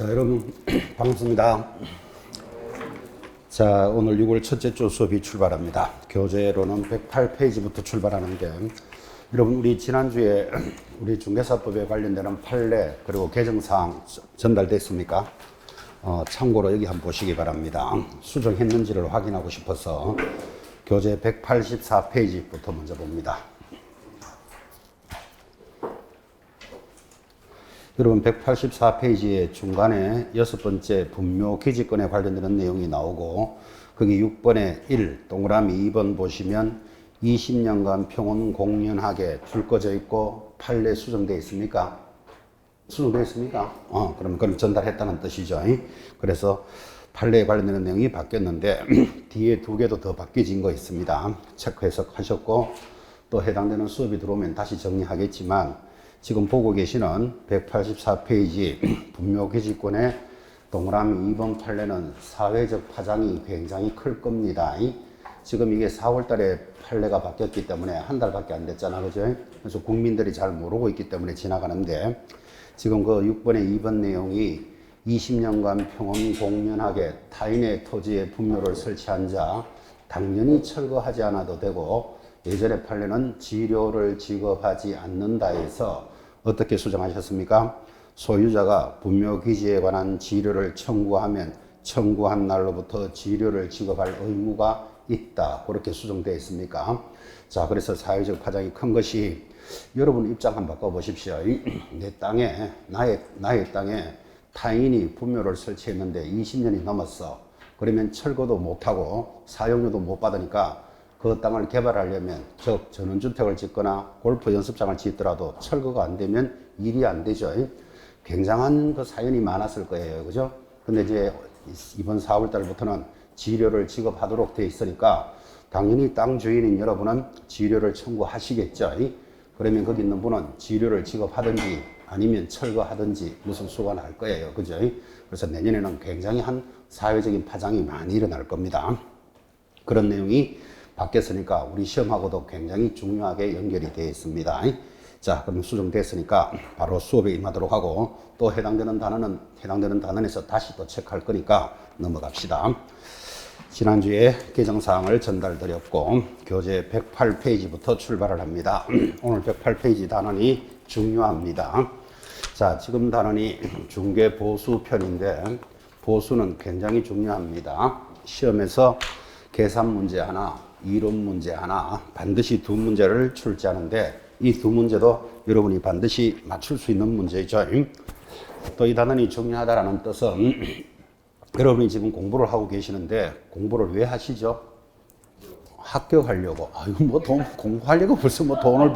자, 여러분 반갑습니다. 자, 오늘 6월 첫째 주 수업이 출발합니다. 교재로는 108페이지부터 출발하는데, 여러분 우리 지난주에 우리 중개사법에 관련되는 판례 그리고 개정사항 전달됐습니까? 참고로 여기 한번 보시기 바랍니다. 수정했는지를 확인하고 싶어서 교재 184페이지부터 먼저 봅니다. 여러분 184페이지의 중간에 6번째 분묘 기지권에 관련되는 내용이 나오고, 거기 6번에 1 동그라미 2번 보시면 20년간 평온 공연하게 줄 꺼져 있고 판례 수정되어 있습니까? 수정되어 있습니까? 그럼 전달했다는 뜻이죠. 그래서 판례에 관련되는 내용이 바뀌었는데 뒤에 두 개도 더 바뀌어진 거 있습니다. 체크 해석하셨고, 또 해당되는 수업이 들어오면 다시 정리하겠지만, 지금 보고 계시는 184페이지 분묘기지권의 동그라미 2번 판례는 사회적 파장이 굉장히 클 겁니다. 지금 이게 4월 달에 판례가 바뀌었기 때문에 한 달밖에 안 됐잖아, 그죠? 그래서 국민들이 잘 모르고 있기 때문에 지나가는데, 지금 그 6번의 2번 내용이 20년간 평온 공연하게 타인의 토지에 분묘를 설치한 자 당연히 철거하지 않아도 되고, 예전의 판례는 지료를 지급하지 않는다 해서 어떻게 수정하셨습니까? 소유자가 분묘기지에 관한 지료를 청구하면 청구한 날로부터 지료를 지급할 의무가 있다. 그렇게 수정되어 있습니까? 자, 그래서 사회적 파장이 큰 것이, 여러분 입장 한번 바꿔보십시오. 내 땅에, 나의 땅에 타인이 분묘를 설치했는데 20년이 넘었어. 그러면 철거도 못하고 사용료도 못 받으니까 그 땅을 개발하려면, 즉 전원주택을 짓거나 골프 연습장을 짓더라도 철거가 안 되면 일이 안 되죠. 굉장한 그 사연이 많았을 거예요, 그죠? 근데 이제 이번 4월 달부터는 지료를 지급하도록 돼 있으니까 당연히 땅 주인인 여러분은 지료를 청구하시겠죠. 그러면 거기 있는 분은 지료를 지급하든지 아니면 철거하든지 무슨 수가 날 거예요, 그죠? 그래서 내년에는 굉장히 한 사회적인 파장이 많이 일어날 겁니다. 그런 내용이 바뀌었으니까 우리 시험하고도 굉장히 중요하게 연결이 되어 있습니다. 자, 그럼 수정됐으니까 바로 수업에 임하도록 하고, 또 해당되는 단원에서 다시 또 체크할 거니까 넘어갑시다. 지난주에 개정사항을 전달드렸고, 교재 108페이지부터 출발을 합니다. 오늘 108페이지 단원이 중요합니다. 자, 지금 단원이 중개보수편인데, 보수는 굉장히 중요합니다. 시험에서 계산 문제 하나, 이론 문제 하나, 반드시 두 문제를 출제하는데, 이 두 문제도 여러분이 반드시 맞출 수 있는 문제죠. 또 이 단원이 중요하다라는 뜻은, 여러분이 지금 공부를 하고 계시는데 공부를 왜 하시죠? 합격하려고. 공부하려고 벌써 돈을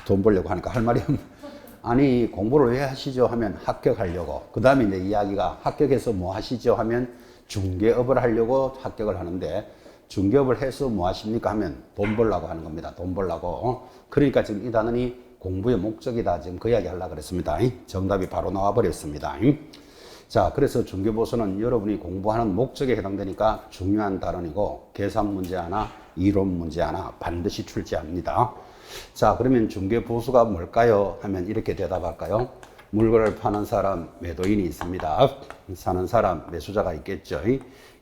돈 벌려고 하니까 할 말이 아니, 공부를 왜 하시죠? 하면 합격하려고. 그 다음에 이제 이야기가, 합격해서 뭐 하시죠? 하면 중개업을 하려고 합격을 하는데, 중개업을 해서 뭐 하십니까? 하면 돈 벌려고 하는 겁니다. 돈 벌려고. 그러니까 지금 이 단원이 공부의 목적이다. 지금 그 이야기 하려고 그랬습니다. 정답이 바로 나와버렸습니다. 자, 그래서 중개보수는 여러분이 공부하는 목적에 해당되니까 중요한 단원이고, 계산 문제 하나, 이론 문제 하나 반드시 출제합니다. 자, 그러면 중개보수가 뭘까요? 하면 이렇게 대답할까요? 물건을 파는 사람, 매도인이 있습니다. 사는 사람, 매수자가 있겠죠.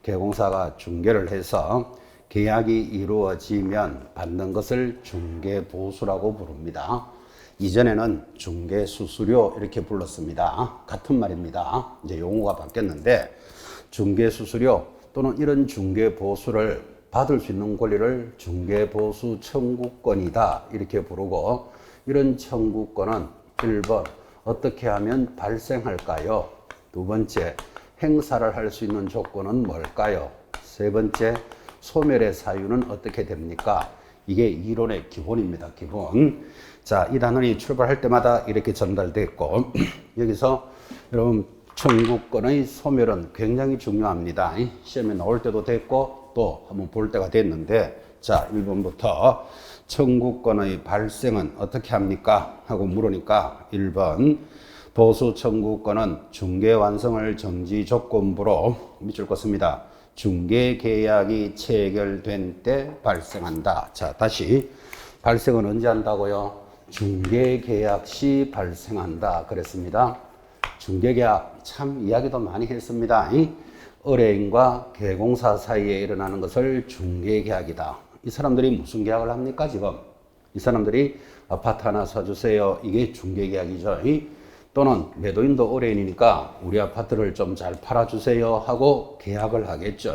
개공사가 중개를 해서 계약이 이루어지면 받는 것을 중개보수라고 부릅니다. 이전에는 중개수수료 이렇게 불렀습니다. 같은 말입니다. 이제 용어가 바뀌었는데, 중개수수료 또는 이런 중개보수를 받을 수 있는 권리를 중개보수 청구권이다 이렇게 부르고, 이런 청구권은 1번 어떻게 하면 발생할까요? 두 번째, 행사를 할 수 있는 조건은 뭘까요? 세 번째, 소멸의 사유는 어떻게 됩니까? 이게 이론의 기본입니다. 기본. 자, 이 단원이 출발할 때마다 이렇게 전달됐고, 여기서 여러분 청구권의 소멸은 굉장히 중요합니다. 시험에 나올 때도 됐고 또 한번 볼 때가 됐는데, 자, 1번부터 청구권의 발생은 어떻게 합니까? 하고 물으니까 1번 보수 청구권은 중개 완성을 정지 조건부로 밑줄 긋습니다. 중개 계약이 체결된 때 발생한다. 자, 다시 발생은 언제 한다고요? 중개 계약 시 발생한다 그랬습니다. 중개계약 참 이야기도 많이 했습니다. 의뢰인과 개공사 사이에 일어나는 것을 중개계약이다. 이 사람들이 무슨 계약을 합니까 지금? 이 사람들이 아파트 하나 사주세요. 이게 중개계약이죠. 또는 매도인도 의뢰인이니까 우리 아파트를 좀 잘 팔아주세요 하고 계약을 하겠죠.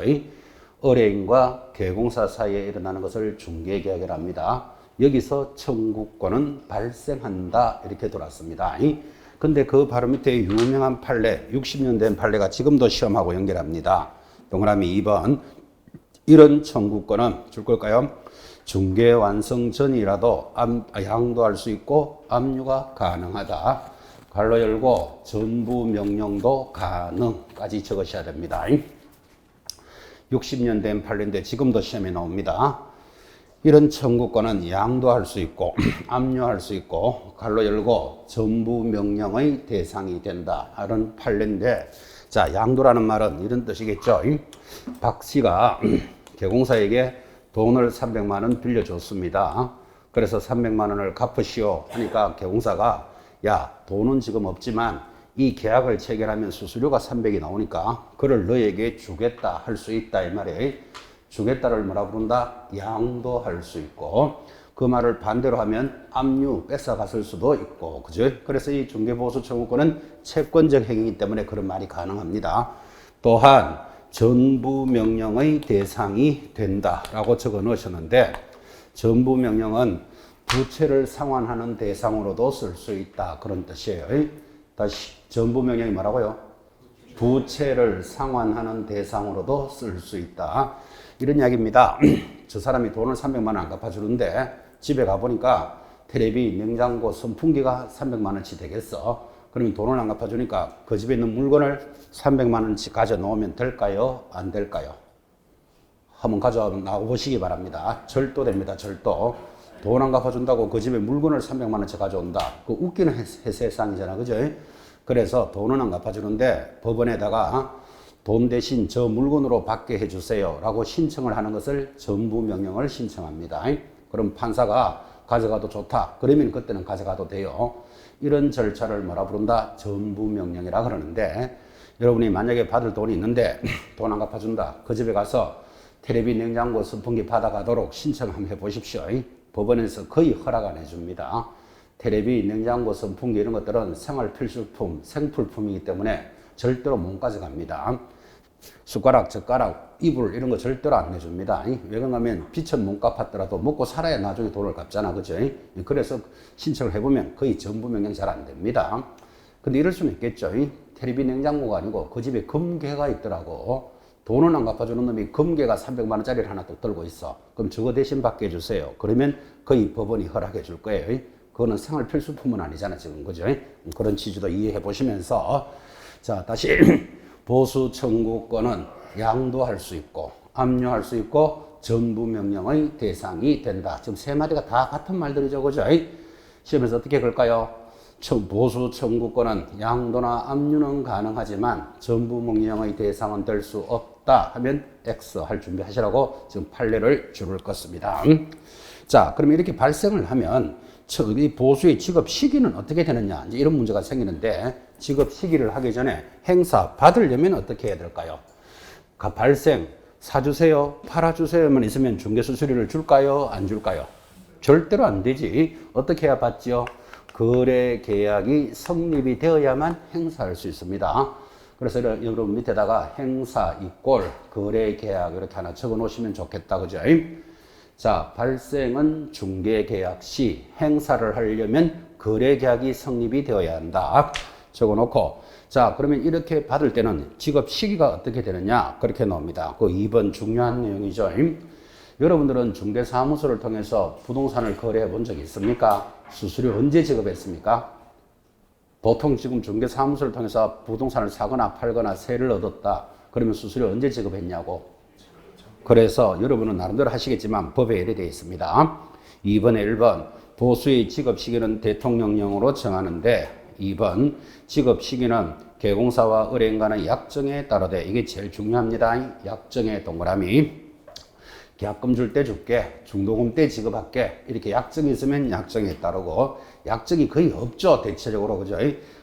의뢰인과 개공사 사이에 일어나는 것을 중개계약이라 합니다. 여기서 청구권은 발생한다 이렇게 돌았습니다. 근데 그 바로 밑에 유명한 판례, 60년 된 판례가 지금도 시험하고 연결합니다. 동그라미 2번. 이런 청구권은 줄 걸까요? 중개 완성 전이라도 양도할 수 있고 압류가 가능하다. 괄호 열고 전부 명령도 가능까지 적으셔야 됩니다. 60년 된 판례인데 지금도 시험에 나옵니다. 이런 청구권은 양도할 수 있고 압류할 수 있고 괄호 열고 전부 명령의 대상이 된다. 이런 판례인데 자, 양도라는 말은 이런 뜻이겠죠. 박 씨가 개공사에게 돈을 300만 원 빌려줬습니다. 그래서 300만 원을 갚으시오 하니까 개공사가 야, 돈은 지금 없지만 이 계약을 체결하면 수수료가 300이 나오니까 그를 너에게 주겠다 할 수 있다 이 말이에요. 주겠다를 뭐라 부른다? 양도할 수 있고 그 말을 반대로 하면 압류 뺏어갔을 수도 있고 그죠? 그래서 이 중개보수 청구권은 채권적 행위이기 때문에 그런 말이 가능합니다. 또한 전부 명령의 대상이 된다라고 적어 넣으셨는데 전부 명령은 부채를 상환하는 대상으로도 쓸 수 있다 그런 뜻이에요. 다시 전부 명령이 뭐라고요? 부채를 상환하는 대상으로도 쓸 수 있다. 이런 이야기입니다. 저 사람이 돈을 300만 원 안 갚아주는데 집에 가보니까 텔레비, 냉장고, 선풍기가 300만 원치 되겠어. 그러면 돈을 안 갚아주니까 그 집에 있는 물건을 300만 원치 가져놓으면 될까요? 안 될까요? 한번 가져나오시기 바랍니다. 절도됩니다. 절도. 돈 안 갚아준다고 그 집에 물건을 300만 원치 가져온다. 그 웃기는 세상이잖아. 그죠? 그래서 돈은 안 갚아주는데 법원에다가 돈 대신 저 물건으로 받게 해주세요 라고 신청을 하는 것을 전부 명령을 신청합니다. 그럼 판사가 가져가도 좋다. 그러면 그때는 가져가도 돼요. 이런 절차를 뭐라 부른다? 전부 명령이라 그러는데 여러분이 만약에 받을 돈이 있는데 돈 안 갚아준다. 그 집에 가서 텔레비, 냉장고, 선풍기 받아가도록 신청 한번 해보십시오. 법원에서 거의 허락 안 해줍니다. 텔레비, 냉장고, 선풍기 이런 것들은 생활 필수품, 생필품이기 때문에 절대로 못 가져갑니다. 숟가락, 젓가락, 이불 이런 거 절대로 안 내줍니다. 왜 그러냐면 빚은 못 갚았더라도 먹고 살아야 나중에 돈을 갚잖아. 그죠? 그래서 신청을 해보면 거의 전부 명령 잘 안 됩니다. 근데 이럴 수는 있겠죠. 텔레비, 냉장고가 아니고 그 집에 금괴가 있더라고. 돈은 안 갚아주는 놈이 금괴가 300만 원짜리를 하나 또 들고 있어. 그럼 저거 대신 받게 해주세요. 그러면 거의 법원이 허락해 줄 거예요. 그거는 생활 필수품은 아니잖아 지금. 그죠? 그런 취지도 이해해 보시면서 자, 다시 보수 청구권은 양도할 수 있고 압류할 수 있고 전부 명령의 대상이 된다. 지금 세 마디가 다 같은 말들이죠. 그죠? 시험에서 어떻게 걸까요? 보수 청구권은 양도나 압류는 가능하지만 전부 명령의 대상은 될 수 없다 하면 X 할 준비 하시라고 지금 판례를 줄을 껐습니다. 자, 그럼 이렇게 발생을 하면 이 보수의 지급 시기는 어떻게 되느냐 이제 이런 문제가 생기는데 지급 시기를 하기 전에 행사 받으려면 어떻게 해야 될까요? 발생 사주세요 팔아주세요만 있으면 중개수수료를 줄까요 안 줄까요? 절대로 안 되지. 어떻게 해야 받죠? 거래 계약이 성립이 되어야만 행사할 수 있습니다. 그래서 여러분 밑에다가 행사 이꼴 거래 계약 이렇게 하나 적어 놓으시면 좋겠다. 그죠? 자, 발생은 중개 계약 시 행사를 하려면 거래 계약이 성립이 되어야 한다. 적어 놓고 자, 그러면 이렇게 받을 때는 지급 시기가 어떻게 되느냐? 그렇게 나옵니다. 그 2번 중요한 내용이죠. 여러분들은 중개사무소를 통해서 부동산을 거래해 본 적이 있습니까? 수수료 언제 지급했습니까? 보통 지금 중개사무소를 통해서 부동산을 사거나 팔거나 세를 얻었다. 그러면 수수료 언제 지급했냐고. 그래서 여러분은 나름대로 하시겠지만 법에 이래 되어 있습니다. 2번에 1번 보수의 지급 시기는 대통령령으로 정하는데 2번 지급 시기는 개공사와 의뢰인 간의 약정에 따르되 이게 제일 중요합니다. 약정의 동그라미. 계약금 줄 때 줄게, 중도금 때 지급할게 이렇게 약정이 있으면 약정에 따르고 약정이 거의 없죠 대체적으로. 그죠?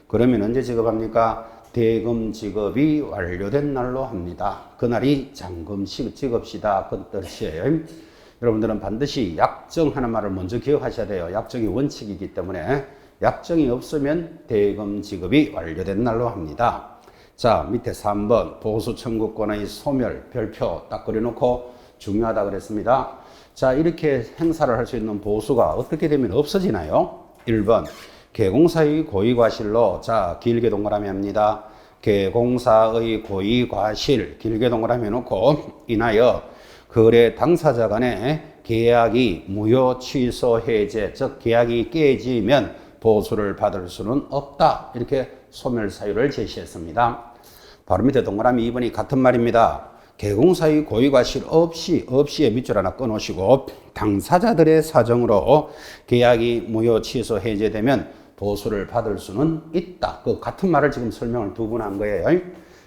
그러면 언제 지급합니까? 대금 지급이 완료된 날로 합니다. 그날이 잔금 지급시다. 그 뜻이에요. 여러분들은 반드시 약정하는 말을 먼저 기억하셔야 돼요. 약정이 원칙이기 때문에 약정이 없으면 대금 지급이 완료된 날로 합니다. 자, 밑에 3번 보수 청구권의 소멸 별표 딱 그려놓고 중요하다 그랬습니다. 자, 이렇게 행사를 할 수 있는 보수가 어떻게 되면 없어지나요? 1번 개공사의 고의과실로, 자 길게 동그라미 합니다. 개공사의 고의과실 길게 동그라미 해놓고 인하여 거래 당사자 간의 계약이 무효 취소 해제, 즉 계약이 깨지면 보수를 받을 수는 없다. 이렇게 소멸 사유를 제시했습니다. 바로 밑에 동그라미 2번이 같은 말입니다. 개공사의 고의과실 없이의 밑줄 하나 끊으시고 당사자들의 사정으로 계약이 무효 취소 해제되면 보수를 받을 수는 있다. 그 같은 말을 지금 설명을 두 번 한 거예요.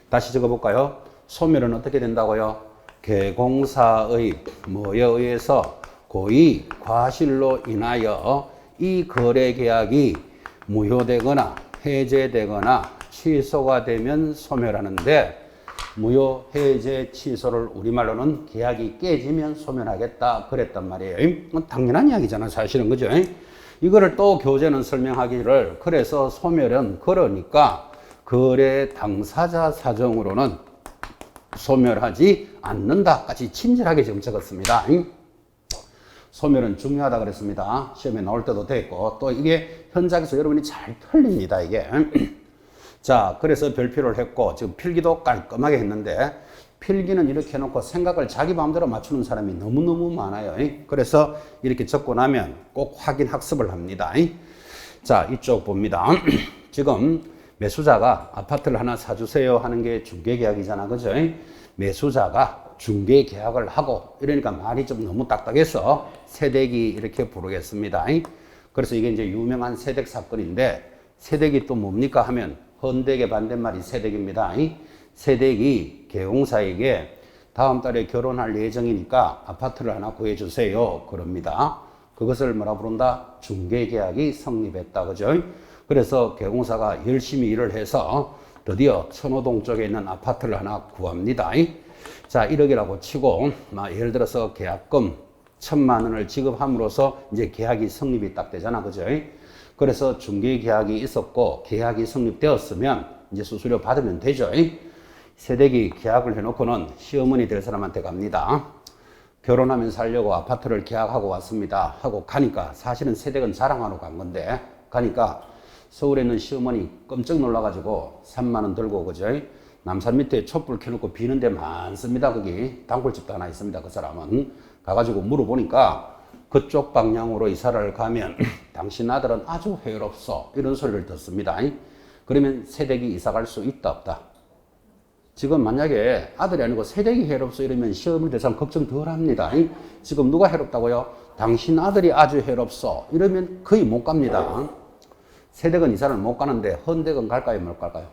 다시 적어볼까요? 소멸은 어떻게 된다고요? 개공사의 뭐에 의해서 고의 과실로 인하여 이 거래 계약이 무효되거나 해제되거나 취소가 되면 소멸하는데, 무효 해제 취소를 우리말로는 계약이 깨지면 소멸하겠다 그랬단 말이에요. 당연한 이야기잖아 사실은, 그죠? 이거를 또 교재는 설명하기를, 그래서 소멸은 그러니까 거래 당사자 사정으로는 소멸하지 않는다까지 친절하게 지금 적었습니다. 소멸은 중요하다 그랬습니다. 시험에 나올 때도 됐고, 또 이게 현장에서 여러분이 잘 틀립니다 이게. 자, 그래서 별표를 했고, 지금 필기도 깔끔하게 했는데, 필기는 이렇게 해놓고 생각을 자기 마음대로 맞추는 사람이 너무너무 많아요. 그래서 이렇게 적고 나면 꼭 확인 학습을 합니다. 자, 이쪽 봅니다. 지금 매수자가 아파트를 하나 사주세요 하는 게 중개계약이잖아, 그죠? 매수자가 중개계약을 하고, 이러니까 말이 좀 너무 딱딱해서 세대기 이렇게 부르겠습니다. 그래서 이게 이제 유명한 세댁 사건인데, 세댁이 또 뭡니까 하면 헌댁의 반대말이 세댁입니다. 세댁이 개공사에게 다음 달에 결혼할 예정이니까 아파트를 하나 구해주세요 그럽니다. 그것을 뭐라 부른다? 중개계약이 성립했다, 그죠? 그래서 개공사가 열심히 일을 해서 드디어 천호동 쪽에 있는 아파트를 하나 구합니다. 자, 1억이라고 치고, 예를 들어서 계약금 1,000만 원을 지급함으로써 이제 계약이 성립이 딱 되잖아, 그죠? 그래서 중개계약이 있었고 계약이 성립되었으면 이제 수수료 받으면 되죠. 세댁이 계약을 해놓고는 시어머니 될 사람한테 갑니다. 결혼하면 살려고 아파트를 계약하고 왔습니다 하고 가니까, 사실은 세댁은 자랑하러 간 건데, 가니까 서울에 있는 시어머니 깜짝 놀라가지고 3만 원 들고, 그죠? 남산 밑에 촛불 켜놓고 비는 데 많습니다. 거기 단골집도 하나 있습니다. 그 사람은 가가지고 물어보니까 그쪽 방향으로 이사를 가면 당신 아들은 아주 회롭소, 이런 소리를 듣습니다. 그러면 세댁이 이사 갈 수 있다 없다? 지금 만약에 아들이 아니고 세댁이 해롭소 이러면 시어머니 대상 걱정 덜 합니다. 지금 누가 해롭다고요? 당신 아들이 아주 해롭소 이러면 거의 못 갑니다. 세댁은 이사를 못 가는데 헌댁은 갈까요, 못 갈까요?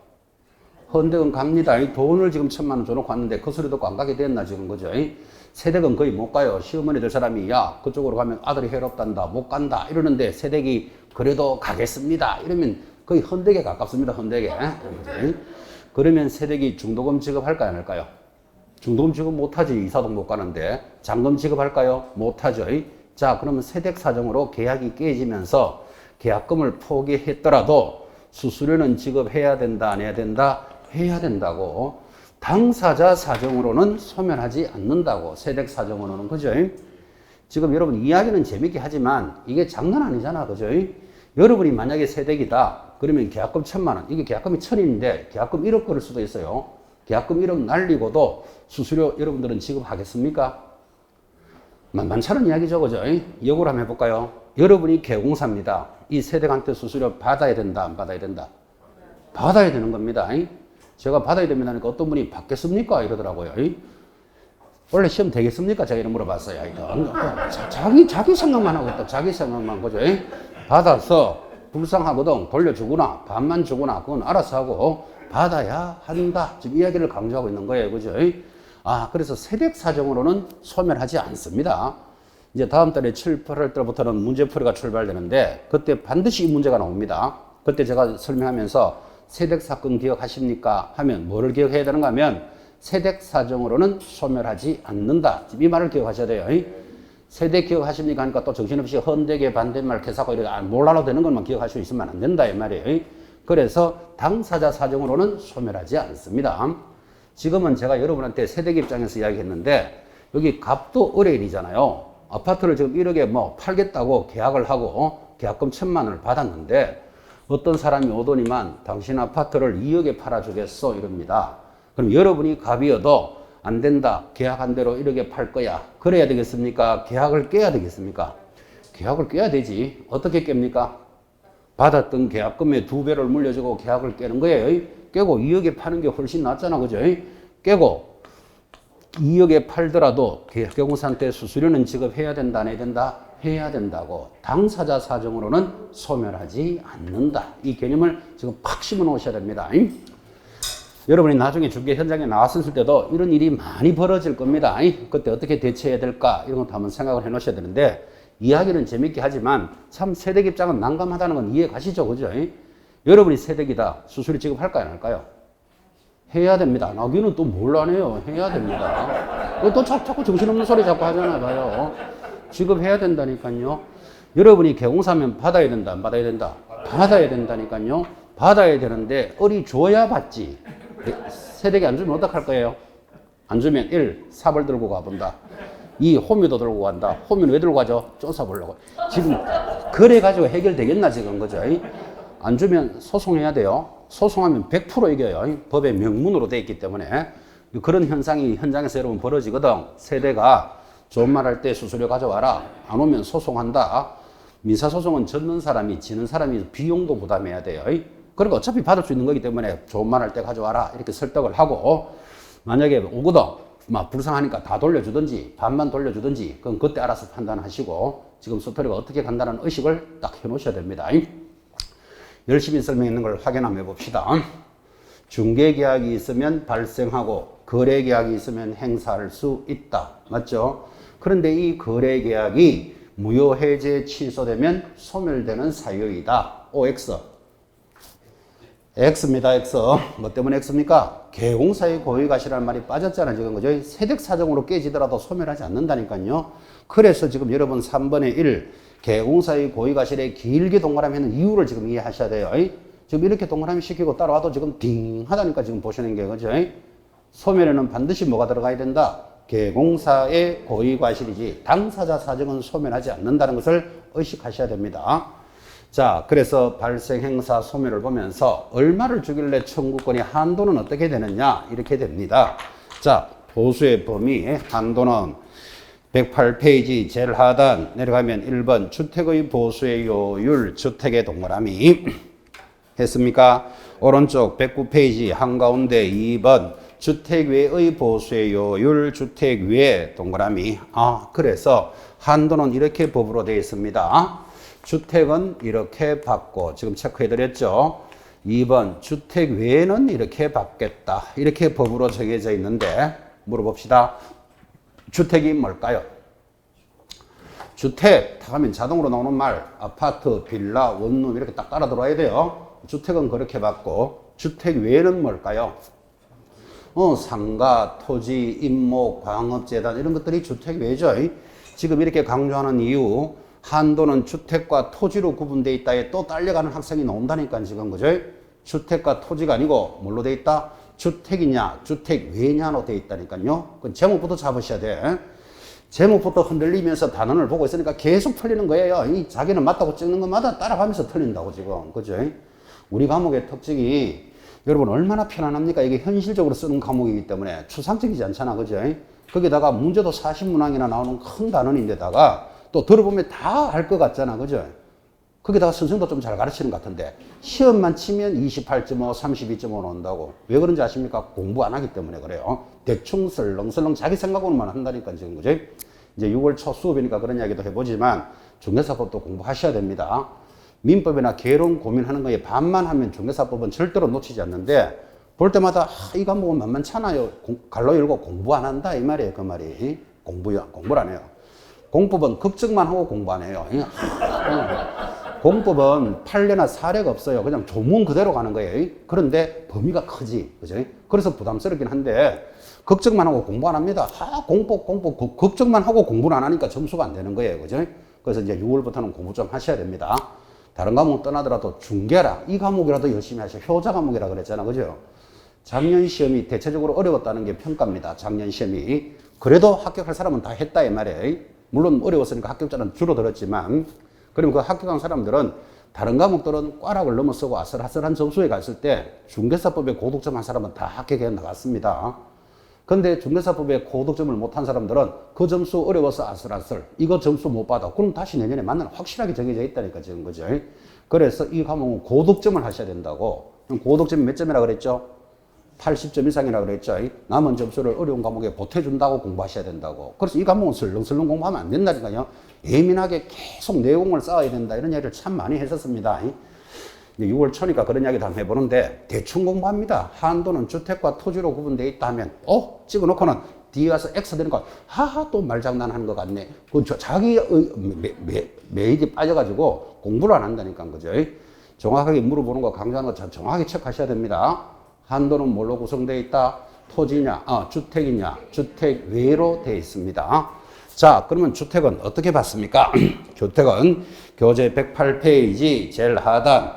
헌댁은 갑니다. 돈을 지금 1,000만 원 줘놓고 왔는데 그 소리 듣고 안 가게 됐나 지금, 그죠? 세댁은 거의 못 가요. 시어머니 될 사람이 야 그쪽으로 가면 아들이 해롭단다, 못 간다 이러는데 세댁이 그래도 가겠습니다 이러면 거의 헌댁에 가깝습니다. 헌댁에. 그러면 세댁이 중도금 지급할까요, 안 할까요? 중도금 지급 못하지. 이사도 못 가는데. 잔금 지급할까요? 못하죠. 자, 그러면 세댁 사정으로 계약이 깨지면서 계약금을 포기했더라도 수수료는 지급해야 된다, 안 해야 된다? 해야 된다고. 당사자 사정으로는 소멸하지 않는다고. 세댁 사정으로는. 그죠? 지금 여러분 이야기는 재밌게 하지만 이게 장난 아니잖아. 그죠? 여러분이 만약에 세댁이다. 그러면 계약금 1,000만 원. 이게 계약금이 1,000인데 계약금 1억 걸을 수도 있어요. 계약금 1억 날리고도 수수료 여러분들은 지급하겠습니까? 만만찮은 이야기죠. 그죠? 역으로 한번 해볼까요? 여러분이 개공사입니다. 이 세댁한테 수수료 받아야 된다, 안 받아야 된다? 받아야 되는 겁니다. 제가 받아야 됩니다 하니까 어떤 분이 받겠습니까? 이러더라고요. 원래 시험 되겠습니까? 제가 이런 물어봤어요. 자기 생각만 하고 있다. 자기 생각만. 그죠? 받아서 불쌍하거든. 돌려주거나 반만 주거나 그건 알아서 하고 받아야 한다. 지금 이야기를 강조하고 있는 거예요. 그죠? 그래서 세댁 사정으로는 소멸하지 않습니다. 이제 다음 달에 7, 8월 달부터는 문제풀이가 출발되는데 그때 반드시 이 문제가 나옵니다. 그때 제가 설명하면서 세댁 사건 기억하십니까? 하면 뭐를 기억해야 되는가 하면 세댁 사정으로는 소멸하지 않는다. 이 말을 기억하셔야 돼요. 세대 기억하십니까? 하니까 또 정신없이 헌되게 반대말 개사고 이렇게 몰라도 되는 것만 기억할 수 있으면 안 된다 이 말이에요. 그래서 당사자 사정으로는 소멸하지 않습니다. 지금은 제가 여러분한테 세대 입장에서 이야기했는데 여기 갑도 을해일이잖아요. 아파트를 지금 1억에 뭐 팔겠다고 계약을 하고 계약금 1,000만 원을 받았는데 어떤 사람이 오더니만 당신 아파트를 2억에 팔아주겠소 이럽니다. 그럼 여러분이 갑이어도 안 된다. 계약한 대로 1억에 팔 거야. 그래야 되겠습니까? 계약을 깨야 되겠습니까? 계약을 깨야 되지. 어떻게 깹니까? 받았던 계약금의 2배를 물려주고 계약을 깨는 거예요. 깨고 2억에 파는 게 훨씬 낫잖아. 그죠? 깨고 2억에 팔더라도 계약공사한테 수수료는 지급해야 된다. 안 해야 된다? 해야 된다고. 당사자 사정으로는 소멸하지 않는다. 이 개념을 지금 팍 심어 놓으셔야 됩니다. 여러분이 나중에 중개 현장에 나왔을 때도 이런 일이 많이 벌어질 겁니다. 그때 어떻게 대처해야 될까? 이런 것도 한번 생각을 해 놓으셔야 되는데 이야기는 재밌게 하지만 참 세댁 입장은 난감하다는 건 이해 가시죠? 그죠? 여러분이 세댁이다. 수수료 지급할까요? 안 할까요? 해야 됩니다. 나기는 또 뭘 안 해요? 해야 됩니다. 또 자꾸 정신없는 소리 자꾸 하잖아 봐요. 지급해야 된다니까요. 여러분이 개공사면 받아야 된다. 안 받아야 된다? 받아야 된다니까요. 받아야 되는데 을이 줘야 받지. 세댁이 안 주면 어떡할 거예요? 안 주면 1. 삽을 들고 가본다. 2. 호미도 들고 간다. 호미는 왜 들고 가죠? 쫓아보려고. 지금 그래가지고 해결되겠나 지금 그죠? 안 주면 소송해야 돼요. 소송하면 100% 이겨요. 법의 명문으로 돼 있기 때문에 그런 현상이 현장에서 여러분 벌어지거든. 세대가 좋은 말 할 때 수수료 가져와라. 안 오면 소송한다. 민사소송은 졌는 사람이 지는 사람이 비용도 부담해야 돼요. 그러니까 어차피 받을 수 있는 거기 때문에 좋은 말 할 때 가져와라. 이렇게 설득을 하고 만약에 오거든. 막 불쌍하니까 다 돌려주든지 반만 돌려주든지 그건 그때 알아서 판단하시고 지금 스토리가 어떻게 간다는 의식을 딱 해놓으셔야 됩니다. 열심히 설명했는 걸 확인 한번 해봅시다. 중개계약이 있으면 발생하고 거래계약이 있으면 행사할 수 있다. 맞죠? 그런데 이 거래계약이 무효해제 취소되면 소멸되는 사유이다. OX. X입니다. X. 뭐 때문에 X입니까? 개공사의 고의가시라는 말이 빠졌잖아요. 지금 그죠? 세댁 사정으로 깨지더라도 소멸하지 않는다니까요. 그래서 지금 여러분 3번의 1 개공사의 고의가실에 길게 동그라미 하는 이유를 지금 이해하셔야 돼요. 지금 이렇게 동그라미 시키고 따라와도 지금 딩 하다니까 지금 보시는 게 그죠? 소멸에는 반드시 뭐가 들어가야 된다? 개공사의 고의과실이지 당사자 사정은 소멸하지 않는다는 것을 의식하셔야 됩니다. 자, 그래서 발생행사 소멸을 보면서 얼마를 주길래 청구권이 한도는 어떻게 되느냐 이렇게 됩니다. 자, 보수의 범위 한도는 108페이지 제일 하단 내려가면 1번 주택의 보수의 요율 주택의 동그라미 했습니까? 오른쪽 109페이지 한가운데 2번 주택 외의 보수의 요율 주택 외 동그라미. 그래서 한도는 이렇게 법으로 되어 있습니다. 주택은 이렇게 받고 지금 체크해 드렸죠. 2번 주택 외에는 이렇게 받겠다. 이렇게 법으로 정해져 있는데 물어봅시다. 주택이 뭘까요? 주택 다 하면 자동으로 나오는 말 아파트, 빌라, 원룸 이렇게 딱 따라 들어와야 돼요. 주택은 그렇게 받고 주택 외에는 뭘까요? 상가, 토지, 임목, 광업재단 이런 것들이 주택 외죠. 지금 이렇게 강조하는 이유 한도는 주택과 토지로 구분되어 있다에 또 딸려가는 학생이 나온다니까 지금 그죠? 주택과 토지가 아니고 뭘로 되어 있다? 주택이냐 주택 외냐로 되어 있다니까요. 그 제목부터 잡으셔야 돼. 제목부터 흔들리면서 단원을 보고 있으니까 계속 틀리는 거예요. 자기는 맞다고 찍는 것마다 따라가면서 틀린다고 지금 그죠? 우리 과목의 특징이 여러분 얼마나 편안합니까? 이게 현실적으로 쓰는 과목이기 때문에 추상적이지 않잖아. 그죠? 거기다가 문제도 40문항이나 나오는 큰 단원인데다가 또 들어보면 다 알 것 같잖아. 그죠? 거기다가 선생도 좀 잘 가르치는 것 같은데 시험만 치면 28.5, 32.5 나온다고. 왜 그런지 아십니까? 공부 안 하기 때문에 그래요. 대충 설렁설렁 자기 생각으로만 한다니까 지금 그죠? 이제 6월 초 수업이니까 그런 이야기도 해보지만 중개사법도 공부하셔야 됩니다. 민법이나 개론 고민하는 거에 반만 하면 중개사법은 절대로 놓치지 않는데 볼 때마다 이 과목은 만만찮아요. 갈로 열고 공부 안 한다 이 말이에요. 그 말이. 공부를 안 해요. 공법은 걱정만 하고 공부 안 해요. 공법은 판례나 사례가 없어요. 그냥 조문 그대로 가는 거예요. 그런데 범위가 크지. 그죠? 그래서 부담스럽긴 한데, 걱정만 하고 공부 안 합니다. 공법, 걱정만 하고 공부를 안 하니까 점수가 안 되는 거예요. 그죠? 그래서 이제 6월부터는 공부 좀 하셔야 됩니다. 다른 과목 떠나더라도 중계라, 이 과목이라도 열심히 하셔. 효자 과목이라 그랬잖아. 그죠? 작년 시험이 대체적으로 어려웠다는 게 평가입니다. 작년 시험이. 그래도 합격할 사람은 다 했다, 이 말이에요. 물론 어려웠으니까 합격자는 줄어들었지만, 그러면 그 합격한 사람들은 다른 과목들은 꽈락을 넘어서고 아슬아슬한 점수에 갔을 때 중개사법에 고득점 한 사람은 다 합격해 나갔습니다. 근데 중개사법에 고득점을 못한 사람들은 그 점수 어려워서 아슬아슬, 이거 점수 못 받아. 그럼 다시 내년에 만나는 확실하게 정해져 있다니까, 지금. 그죠? 그래서 이 과목은 고득점을 하셔야 된다고. 고득점이 몇 점이라 그랬죠? 80점 이상이라 그랬죠. 남은 점수를 어려운 과목에 보태준다고 공부하셔야 된다고. 그래서 이 과목은 슬렁슬렁 공부하면 안 된다니까요. 예민하게 계속 내용을 쌓아야 된다. 이런 얘기를 참 많이 했었습니다. 6월 초니까 그런 이야기도 한번 해보는데, 대충 공부합니다. 한도는 주택과 토지로 구분되어 있다 하면, 찍어놓고는 뒤에 가서 X 되는 거, 또 말장난 하는 것 같네. 자기 매입이 빠져가지고 공부를 안 한다니까, 그죠? 정확하게 물어보는 거, 강조하는 거 정확하게 체크하셔야 됩니다. 한도는 뭘로 구성되어 있다? 토지냐, 주택이냐, 주택 외로 되어 있습니다. 자, 그러면 주택은 어떻게 봤습니까? 주택은 교재 108페이지 제일 하단,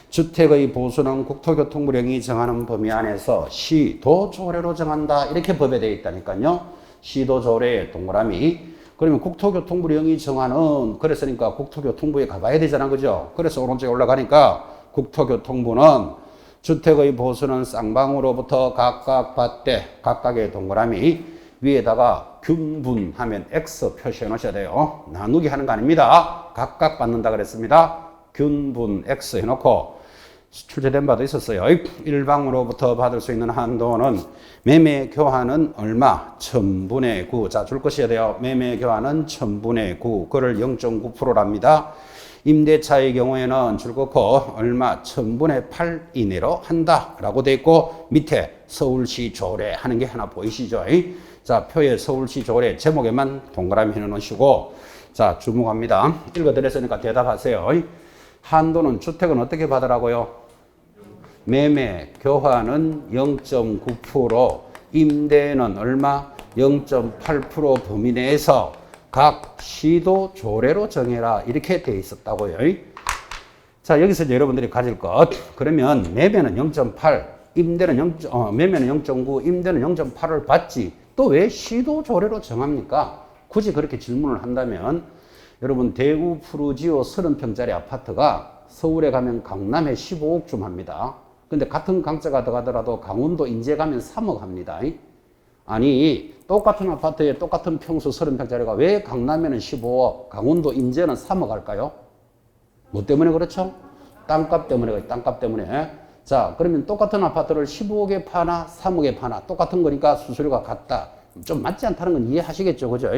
주택의 보수는 국토교통부령이 정하는 범위 안에서 시도 조례로 정한다. 이렇게 법에 되어 있다니까요. 시도 조례 동그라미. 그러면 국토교통부령이 정하는, 그랬으니까 국토교통부에 가봐야 되잖아. 그죠? 그래서 오른쪽에 올라가니까 국토교통부는 주택의 보수는 쌍방으로부터 각각 받되, 각각의 동그라미 위에다가 균분하면 X 표시해 놓으셔야 돼요. 나누기 하는 거 아닙니다. 각각 받는다 그랬습니다. 균분 X 해놓고, 출제된 바도 있었어요. 일방으로부터 받을 수 있는 한도는 매매 교환은 얼마? 1000분의 9. 자, 줄 것이어야 돼요. 매매 교환은 1000분의 9. 그걸 0.9%랍니다. 임대차의 경우에는 줄 것고 얼마? 1000분의 8 이내로 한다 라고 돼 있고, 밑에 서울시 조례 하는 게 하나 보이시죠? 자, 표에 서울시 조례 제목에만 동그라미 해 놓으시고, 자, 주목합니다. 읽어드렸으니까 대답하세요. 한도는 주택은 어떻게 받으라고요? 매매 교환은 0.9%, 임대는 얼마? 0.8% 범위 내에서 각 시도 조례로 정해라. 이렇게 돼 있었다고요. 자, 여기서 이제 여러분들이 가질 것. 그러면 매매는 0.8, 임대는 매매는 0.9, 임대는 0.8을 받지. 또 왜 시도 조례로 정합니까? 굳이 그렇게 질문을 한다면, 여러분 대구 푸르지오 30평짜리 아파트가 서울에 가면 강남에 15억쯤 합니다. 근데 같은 강자가 들어가더라도 강원도 인제 가면 3억 합니다. 아니, 똑같은 아파트에 똑같은 평수 30평짜리가 왜 강남에는 15억, 강원도 인제는 3억 할까요? 뭐 때문에 그렇죠? 땅값 때문에, 땅값 때문에. 자, 그러면 똑같은 아파트를 15억에 파나 3억에 파나 똑같은 거니까 수수료가 같다. 좀 맞지 않다는 건 이해하시겠죠? 그죠?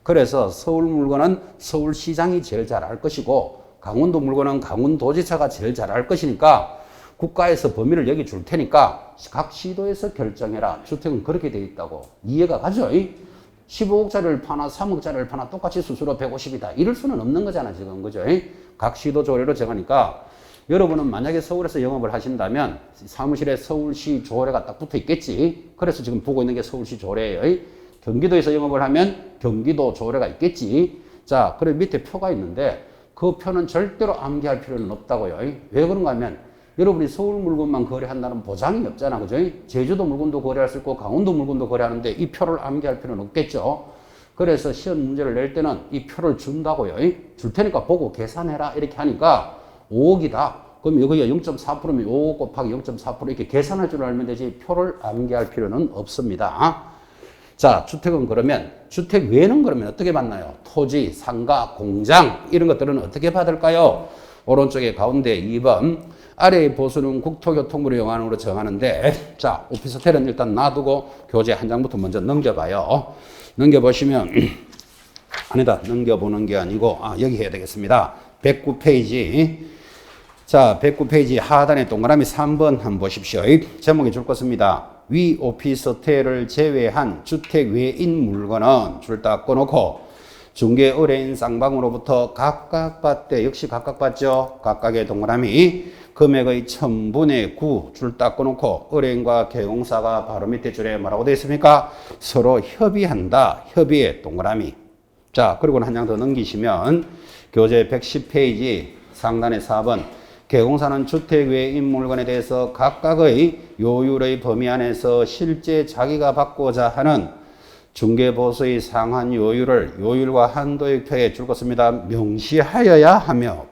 그래서 서울 물건은 서울시장이 제일 잘 알 것이고, 강원도 물건은 강원도지사가 제일 잘 알 것이니까 국가에서 범위를 여기 줄 테니까 각 시도에서 결정해라. 주택은 그렇게 돼 있다고. 이해가 가죠? 15억짜리를 파나 3억짜리를 파나 똑같이 수수료 150이다. 이럴 수는 없는 거잖아, 지금. 그죠? 각 시도 조례로 정하니까, 여러분은 만약에 서울에서 영업을 하신다면 사무실에 서울시 조례가 딱 붙어 있겠지. 그래서 지금 보고 있는 게 서울시 조례예요. 경기도에서 영업을 하면 경기도 조례가 있겠지. 자, 그리고 밑에 표가 있는데 그 표는 절대로 암기할 필요는 없다고요. 왜 그런가 하면 여러분이 서울 물건만 거래한다는 보장이 없잖아. 그죠? 제주도 물건도 거래할 수 있고 강원도 물건도 거래하는데 이 표를 암기할 필요는 없겠죠. 그래서 시험 문제를 낼 때는 이 표를 준다고요. 줄 테니까 보고 계산해라. 이렇게 하니까 5억이다. 그럼 여기가 0.4%면 5억 곱하기 0.4% 이렇게 계산할 줄 알면 되지 표를 암기할 필요는 없습니다. 자, 주택은 그러면, 주택 외에는 그러면 어떻게 받나요? 토지, 상가, 공장 이런 것들은 어떻게 받을까요? 오른쪽에 가운데 2번 아래의 보수는 국토교통부를 영안으로 정하는데, 자, 오피스텔은 일단 놔두고 교재 한 장부터 먼저 넘겨봐요. 넘겨보시면 아니다, 넘겨보는 게 아니고 여기 해야 되겠습니다. 109페이지. 자, 109페이지 하단에 동그라미 3번 한번 보십시오. 제목이 줄 것입니다. 위 오피스텔을 제외한 주택 외인 물건은 줄 딱 꺼놓고 중개 의뢰인 쌍방으로부터 각각 받되 역시 각각 받죠. 각각의 동그라미 금액의 1000분의 9 줄 딱 꺼놓고 의뢰인과 개공사가 바로 밑에 줄에 뭐라고 되어 있습니까? 서로 협의한다. 협의의 동그라미. 자, 그리고 한 장 더 넘기시면 교재 110페이지 상단의 4번 개공사는 주택 외인 물건에 대해서 각각의 요율의 범위 안에서 실제 자기가 받고자 하는 중개보수의 상한 요율과 한도의 표에 줄 것입니다. 명시하여야 하며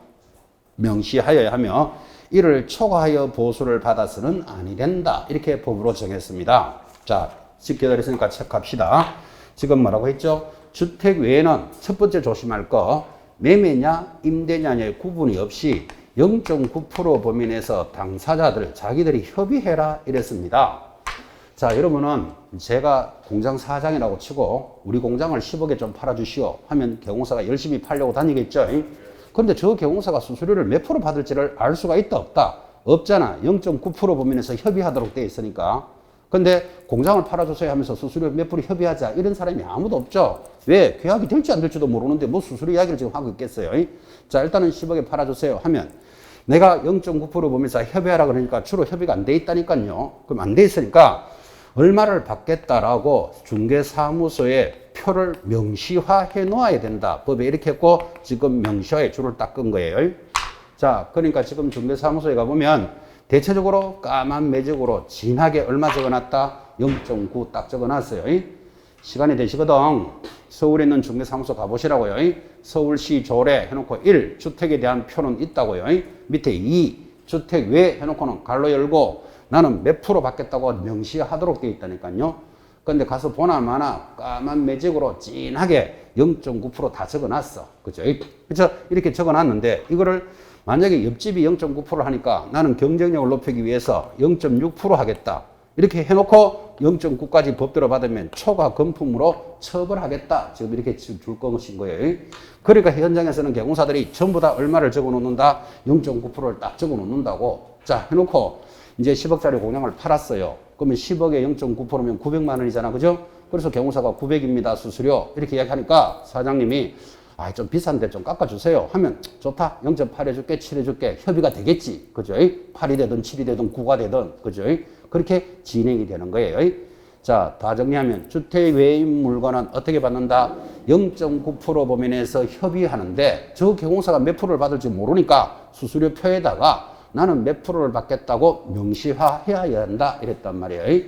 이를 초과하여 보수를 받아서는 아니 된다. 이렇게 법으로 정했습니다. 자, 기다렸으니까 체크합시다. 지금 뭐라고 했죠? 주택 외에는 첫 번째 조심할 거 매매냐 임대냐의 구분이 없이 0.9% 범위 내에서 당사자들 자기들이 협의해라 이랬습니다. 자, 여러분은 제가 공장 사장이라고 치고 우리 공장을 10억에 좀 팔아주시오 하면 개공사가 열심히 팔려고 다니겠죠. 그런데 저 개공사가 수수료를 몇 프로 받을지를 알 수가 있다 없다? 없잖아. 0.9% 범위 내에서 협의하도록 되어 있으니까. 근데 공장을 팔아주세요 하면서 수수료 몇 프로 협의하자 이런 사람이 아무도 없죠. 왜? 계약이 될지 안 될지도 모르는데 뭐 수수료 이야기를 지금 하고 있겠어요. 자, 일단은 10억에 팔아주세요 하면 내가 0.9% 범위에서 협의하라 그러니까 주로 협의가 안 돼 있다니까요. 그럼 안 돼 있으니까 얼마를 받겠다라고 중개사무소에 표를 명시화해 놓아야 된다. 법에 이렇게 했고 지금 명시화에 줄을 딱 끈 거예요. 자, 그러니까 지금 중개사무소에 가보면 대체적으로 까만 매직으로 진하게 얼마 적어놨다? 0.9 딱 적어놨어요. 시간이 되시거든. 서울에 있는 중개사무소 가보시라고요. 서울시 조례 해놓고 1. 주택에 대한 표는 있다고요. 밑에 2. 주택 외 해놓고는 갈로 열고 나는 몇 프로 받겠다고 명시하도록 되어 있다니까요. 근데 가서 보나 마나 까만 매직으로 진하게 0.9% 다 적어놨어. 그죠? 그래서 이렇게 적어놨는데 이거를 만약에 옆집이 0.9% 하니까 나는 경쟁력을 높이기 위해서 0.6% 하겠다. 이렇게 해놓고 0.9까지 법대로 받으면 초과 금품으로 처벌하겠다. 지금 이렇게 줄 것인 거예요. 그러니까 현장에서는 개공사들이 전부 다 얼마를 적어 놓는다? 0.9%를 딱 적어 놓는다고. 자, 해놓고 이제 10억짜리 공장을 팔았어요. 그러면 10억에 0.9%면 900만 원이잖아. 그죠? 그래서 개공사가 900입니다. 수수료. 이렇게 이야기하니까 사장님이 좀 비싼데 좀 깎아주세요 하면 좋다. 0.8 해줄게, 7 해줄게. 협의가 되겠지. 그죠? 8이 되든 7이 되든 9가 되든. 그죠? 그렇게 진행이 되는 거예요. 자, 다 정리하면 주택 외인 물건은 어떻게 받는다? 0.9% 범위 내에서 협의하는데 저 개공사가 몇 프로를 받을지 모르니까 수수료표에다가 나는 몇 프로를 받겠다고 명시화해야 한다. 이랬단 말이에요.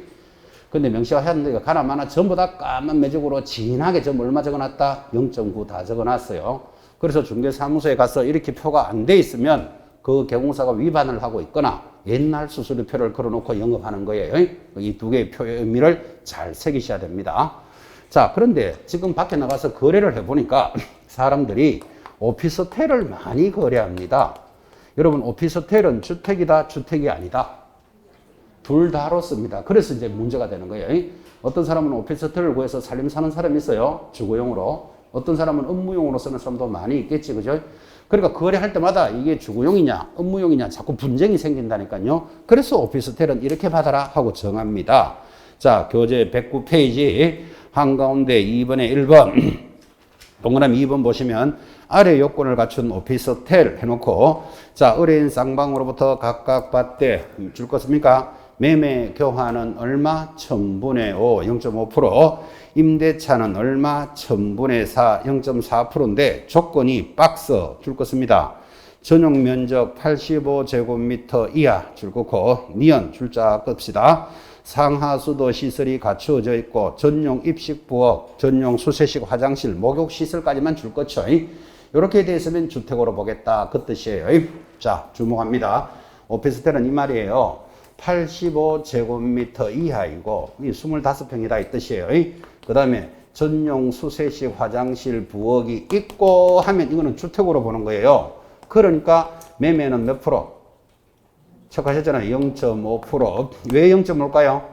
근데 명시화해야 한다니까 가나 마나 전부 다 까만 매직으로 진하게 전부 얼마 적어놨다? 0.9 다 적어놨어요. 그래서 중개사무소에 가서 이렇게 표가 안 돼 있으면 그 개공사가 위반을 하고 있거나 옛날 수수료표를 걸어놓고 영업하는 거예요. 이 두 개의 표의 의미를 잘 새기셔야 됩니다. 자, 그런데 지금 밖에 나가서 거래를 해보니까 사람들이 오피스텔을 많이 거래합니다. 여러분, 오피스텔은 주택이다, 주택이 아니다. 둘 다로 씁니다. 그래서 이제 문제가 되는 거예요. 어떤 사람은 오피스텔을 구해서 살림 사는 사람이 있어요. 주거용으로. 어떤 사람은 업무용으로 쓰는 사람도 많이 있겠지. 그죠? 그러니까 거래할 때마다 이게 주거용이냐, 업무용이냐 자꾸 분쟁이 생긴다니까요. 그래서 오피스텔은 이렇게 받아라 하고 정합니다. 자, 교재 109페이지 한가운데 2번에 1번 동그라미 2번 보시면 아래 요건을 갖춘 오피스텔 해놓고 자, 의뢰인 쌍방으로부터 각각 받되 줄 것입니까? 매매 교환은 얼마? 1000분의 5, 0.5%. 임대차는 얼마? 1000분의 4, 0.4%인데 조건이 박스 줄 것입니다. 전용 면적 85제곱미터 이하 줄 거고 니은 줄자 끕시다. 상하수도 시설이 갖추어져 있고 전용 입식 부엌, 전용 수세식 화장실, 목욕 시설까지만 줄 거죠. 이렇게 되어 있으면 주택으로 보겠다 그 뜻이에요. 자, 주목합니다. 오피스텔은 이 말이에요. 85제곱미터 이하이고 25평이다 이 뜻이에요. 그 다음에 전용 수세식 화장실 부엌이 있고 하면 이거는 주택으로 보는 거예요. 그러니까 매매는 몇 프로? 체크하셨잖아요. 0.5%. 왜 0.5일까요?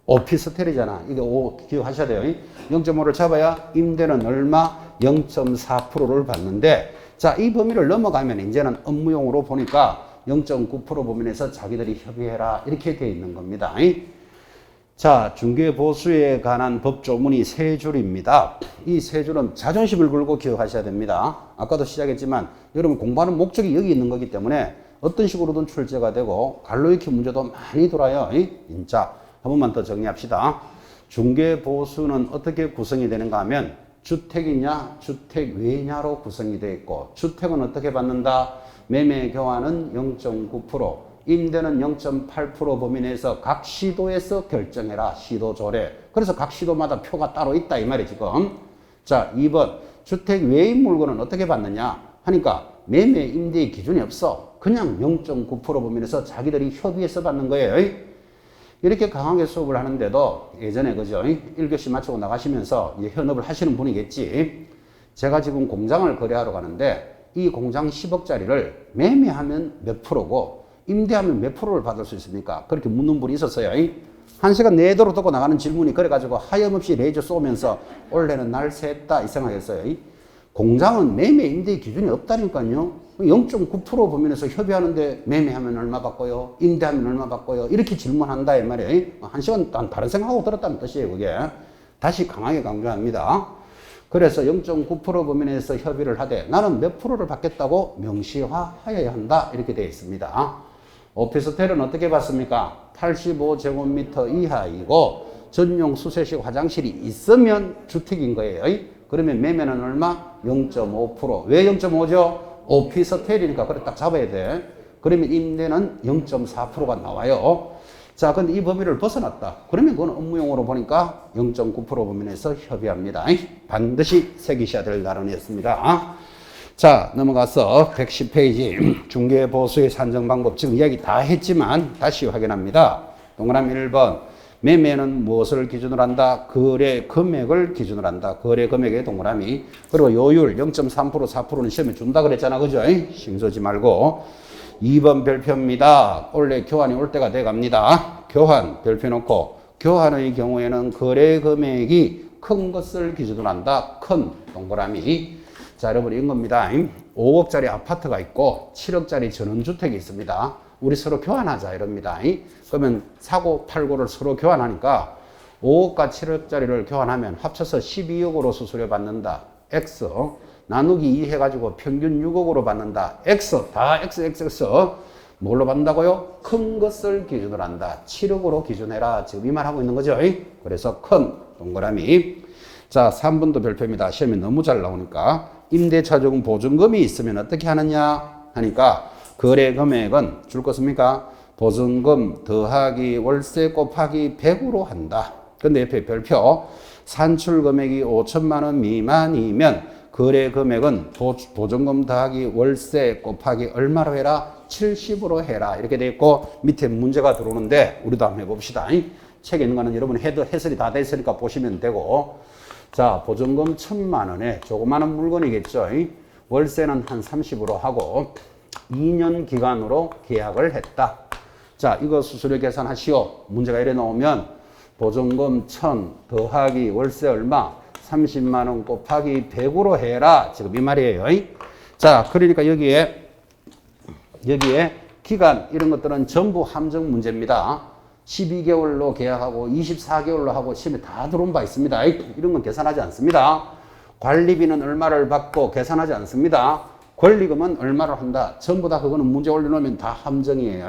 오피스텔이잖아. 이게 5 기억하셔야 돼요. 0.5를 잡아야 임대는 얼마? 0.4%를 받는데 자, 이 범위를 넘어가면 이제는 업무용으로 보니까 0.9% 범위 내에서 자기들이 협의해라 이렇게 되어 있는 겁니다. 자, 중개보수에 관한 법조문이 세 줄입니다. 이 세 줄은 자존심을 걸고 기억하셔야 됩니다. 아까도 시작했지만 여러분 공부하는 목적이 여기 있는 거기 때문에 어떤 식으로든 출제가 되고 갈로익히 문제도 많이 돌아요. 자, 한 번만 더 정리합시다. 중개보수는 어떻게 구성이 되는가 하면 주택이냐 주택 외냐로 구성이 되어 있고, 주택은 어떻게 받는다? 매매 교환은 0.9%, 임대는 0.8% 범위 내에서 각 시도에서 결정해라. 시도 조례. 그래서 각 시도마다 표가 따로 있다 이 말이 지금. 자, 2번 주택 외인 물건은 어떻게 받느냐 하니까 매매 임대의 기준이 없어. 그냥 0.9% 범위 내에서 자기들이 협의해서 받는 거예요. 이렇게 강하게 수업을 하는데도 예전에 그죠? 1교시 마치고 나가시면서 이제 현업을 하시는 분이겠지. 제가 지금 공장을 거래하러 가는데 이 공장 10억짜리를 매매하면 몇 프로고 임대하면 몇 프로를 받을 수 있습니까? 그렇게 묻는 분이 있었어요. 1시간 내도록 듣고 나가는 질문이 그래가지고 하염없이 레이저 쏘면서 올해는 날 샜다 이 생각했어요. 공장은 매매 임대 기준이 없다니까요. 0.9% 범위에서 협의하는데 매매하면 얼마 받고요? 임대하면 얼마 받고요? 이렇게 질문한다 이 말이에요. 1시간 다른 생각하고 들었다는 뜻이에요 그게. 다시 강하게 강조합니다. 그래서 0.9% 범위 내에서 협의를 하되 나는 몇 프로를 받겠다고 명시화하여야 한다 이렇게 되어 있습니다. 오피스텔은 어떻게 받습니까? 85제곱미터 이하이고 전용 수세식 화장실이 있으면 주택인 거예요. 그러면 매매는 얼마? 0.5%. 왜 0.5죠? 오피스텔이니까 그래 딱 잡아야 돼. 그러면 임대는 0.4%가 나와요. 자, 근데 이 범위를 벗어났다. 그러면 그건 업무용어로 보니까 0.9% 범위 내에서 협의합니다. 반드시 새기셔야 될 나란이었습니다. 자, 넘어가서 110페이지 중개보수의 산정 방법. 지금 이야기 다 했지만 다시 확인합니다. 동그라미 1번 매매는 무엇을 기준으로 한다? 거래 금액을 기준으로 한다. 거래 금액의 동그라미. 그리고 요율 0.3% 4%는 시험에 준다 그랬잖아 그죠? 신경 쓰지 말고. 2번 별표입니다. 원래 교환이 올 때가 돼 갑니다. 교환 별표 놓고 교환의 경우에는 거래 금액이 큰 것을 기준으로 한다. 큰 동그라미. 자, 여러분 이건 겁니다. 5억짜리 아파트가 있고 7억짜리 전원주택이 있습니다. 우리 서로 교환하자 이럽니다. 그러면 사고 팔고를 서로 교환하니까 5억과 7억짜리를 교환하면 합쳐서 12억으로 수수료 받는다. X 나누기 2 해가지고 평균 6억으로 받는다. X 다 X 뭘로 받는다고요? 큰 것을 기준으로 한다. 7억으로 기준해라. 지금 이 말 하고 있는 거죠. 그래서 큰 동그라미. 자, 3번도 별표입니다. 시험이 너무 잘 나오니까. 임대차조금 보증금이 있으면 어떻게 하느냐 하니까 거래 금액은 줄 것입니까? 보증금 더하기 월세 곱하기 100으로 한다. 근데 옆에 별표 산출 금액이 5천만 원 미만이면 거래 금액은 보증금 더하기 월세 곱하기 얼마로 해라? 70으로 해라. 이렇게 돼 있고 밑에 문제가 들어오는데 우리도 한번 해봅시다. 책에 있는 거는 여러분 해설이 다 돼 있으니까 보시면 되고. 자, 보증금 1,000만 원에 조그마한 물건이겠죠. 월세는 한 30으로 하고 2년 기간으로 계약을 했다. 자, 이거 수수료 계산하시오. 문제가 이래 나오면 보증금 1,000 더하기 월세 얼마? 30만 원 곱하기 100으로 해라. 지금 이 말이에요. 자, 그러니까 여기에 기간 이런 것들은 전부 함정 문제입니다. 12개월로 계약하고 24개월로 하고 시험에 다 들어온 바 있습니다. 이런 건 계산하지 않습니다. 관리비는 얼마를 받고 계산하지 않습니다. 권리금은 얼마를 한다. 전부 다 그거는 문제 올려놓으면 다 함정이에요.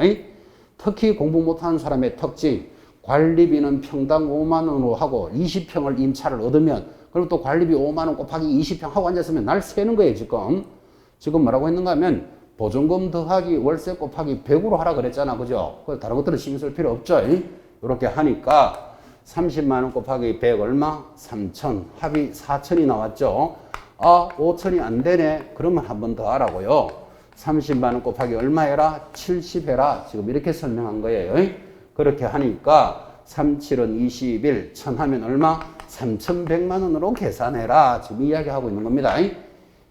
특히 공부 못하는 사람의 특징. 관리비는 평당 5만 원으로 하고 20평을 임차를 얻으면 그리고 또 관리비 5만 원 곱하기 20평 하고 앉았으면 날 새는 거예요 지금. 지금 뭐라고 했는가 하면 보증금 더하기 월세 곱하기 100으로 하라 그랬잖아. 그죠? 다른 것들은 신경 쓸 필요 없죠. 이렇게 하니까 30만 원 곱하기 100 얼마? 3천. 합이 4천이 나왔죠. 아, 5천이 안 되네. 그러면 한 번 더 하라고요. 30만 원 곱하기 얼마 해라? 70 해라. 지금 이렇게 설명한 거예요. 그렇게 하니까 37은 21, 1000 하면 얼마? 3,100만 원으로 계산해라. 지금 이야기하고 있는 겁니다.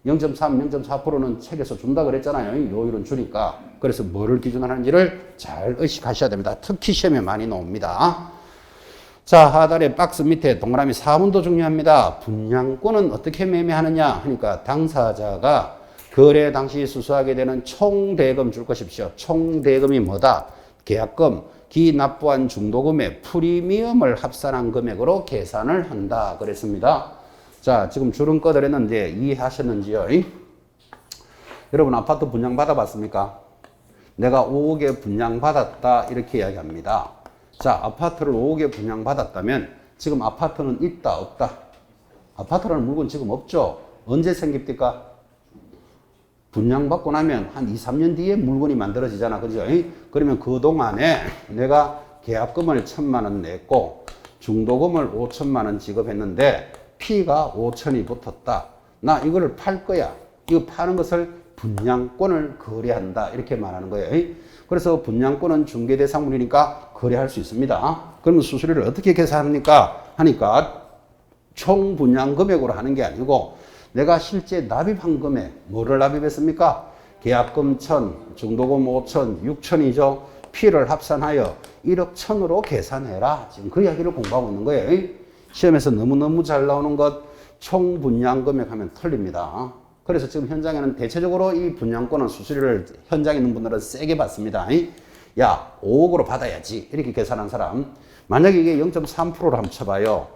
0.3, 0.4%는 책에서 준다 그랬잖아요. 요율은 주니까. 그래서 뭐를 기준으로 하는지를 잘 의식하셔야 됩니다. 특히 시험에 많이 나옵니다. 자, 하단의 박스 밑에 동그라미 4번도 중요합니다. 분양권은 어떻게 매매하느냐 하니까 당사자가 거래 당시 수수하게 되는 총대금 줄 것입시오. 총대금이 뭐다? 계약금. 기납부한 중도금의 프리미엄을 합산한 금액으로 계산을 한다 그랬습니다. 자, 지금 줄은 꺼드렸는데 이해하셨는지요? 여러분 아파트 분양받아 봤습니까? 내가 5억에 분양받았다 이렇게 이야기합니다. 자, 아파트를 5억에 분양받았다면 지금 아파트는 있다 없다? 아파트라는 물건 지금 없죠? 언제 생깁니까? 분양받고 나면 한 2, 3년 뒤에 물건이 만들어지잖아. 그죠? 그러면 그동안에 내가 계약금을 1,000만 원 냈고 중도금을 5천만 원 지급했는데 P가 5천이 붙었다. 나 이거를 팔 거야. 이거 파는 것을 분양권을 거래한다. 이렇게 말하는 거예요. 그래서 분양권은 중개대상물이니까 거래할 수 있습니다. 그러면 수수료를 어떻게 계산합니까? 하니까 총 분양 금액으로 하는 게 아니고 내가 실제 납입한 금액, 뭐를 납입했습니까? 계약금 1,000, 중도금 5천, 6천이죠. P를 합산하여 1억 1,000으로 계산해라. 지금 그 이야기를 공부하고 있는 거예요. 시험에서 너무너무 잘 나오는 것, 총 분양 금액 하면 틀립니다. 그래서 지금 현장에는 대체적으로 이 분양권은 수수료를 현장에 있는 분들은 세게 받습니다. 야, 5억으로 받아야지. 이렇게 계산한 사람. 만약에 이게 0.3%로 한번 쳐봐요.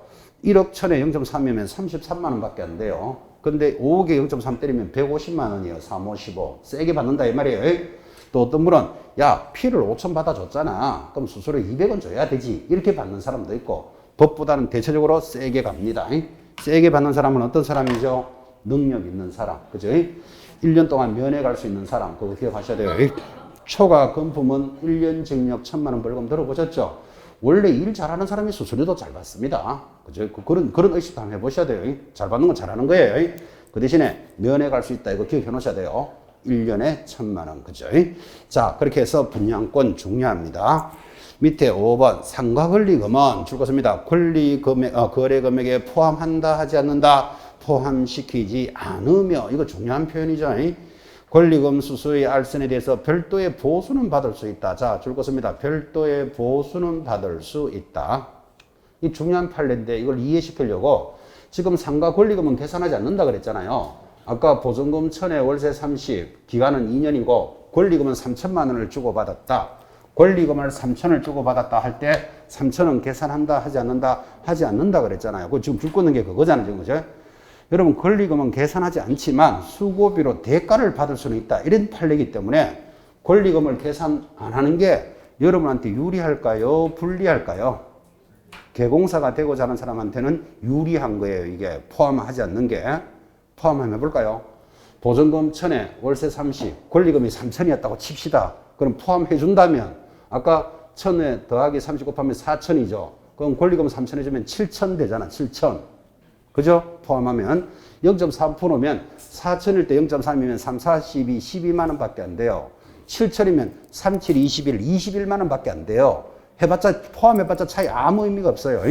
1억 1,000에 0.3이면 33만 원밖에 안 돼요. 근데 5억에 0.3 때리면 150만 원이에요. 3, 5, 15. 세게 받는다 이 말이에요. 또 어떤 분은 야, P를 5천 받아줬잖아. 그럼 수수료 200원 줘야 되지. 이렇게 받는 사람도 있고 법보다는 대체적으로 세게 갑니다. 세게 받는 사람은 어떤 사람이죠? 능력 있는 사람. 그죠? 1년 동안 면회 갈 수 있는 사람. 그거 기억하셔야 돼요. 초과 금품은 1년 징역 1,000만 원 벌금 들어보셨죠? 원래 일 잘하는 사람이 수수료도 잘 받습니다. 그죠? 그런 의식도 한번 해보셔야 돼요. 잘 받는 건 잘하는 거예요. 그 대신에 면회 갈 수 있다. 이거 기억해 놓으셔야 돼요. 1년에 1,000만 원. 그죠? 자, 그렇게 해서 분양권 중요합니다. 밑에 5번 상가 권리금은 줄 것입니다. 거래 금액에 포함한다 하지 않는다. 포함시키지 않으며. 이거 중요한 표현이죠. 권리금 수수의 알선에 대해서 별도의 보수는 받을 수 있다. 자, 줄 것입니다. 별도의 보수는 받을 수 있다. 이 중요한 판례인데 이걸 이해시키려고 지금 상가 권리금은 계산하지 않는다 그랬잖아요. 아까 보증금 1,000에 월세 30, 기간은 2년이고 권리금은 3천만 원을 주고 받았다. 권리금을 3천을 주고 받았다 할 때 3천은 계산한다 하지 않는다 하지 않는다 그랬잖아요. 그 지금 줄 거는 게 그거잖아요. 지금 그죠? 여러분 권리금은 계산하지 않지만 수고비로 대가를 받을 수는 있다. 이런 판례이기 때문에 권리금을 계산 안 하는 게 여러분한테 유리할까요? 불리할까요? 개공사가 되고자 하는 사람한테는 유리한 거예요. 이게 포함하지 않는 게. 포함 한번 해볼까요? 보증금 1,000에 월세 30, 권리금이 3천이었다고 칩시다. 그럼 포함해 준다면 아까 1,000에 더하기 30 곱하면 4천이죠. 그럼 권리금 3천 해주면 7천 되잖아. 7천. 그죠? 포함하면 0.3%면 4천일 때 0.3이면 3, 4, 12, 12만 원밖에 안 돼요. 7천이면 3, 7, 21, 21만 원밖에 안 돼요. 해봤자 포함해봤자 차이 아무 의미가 없어요.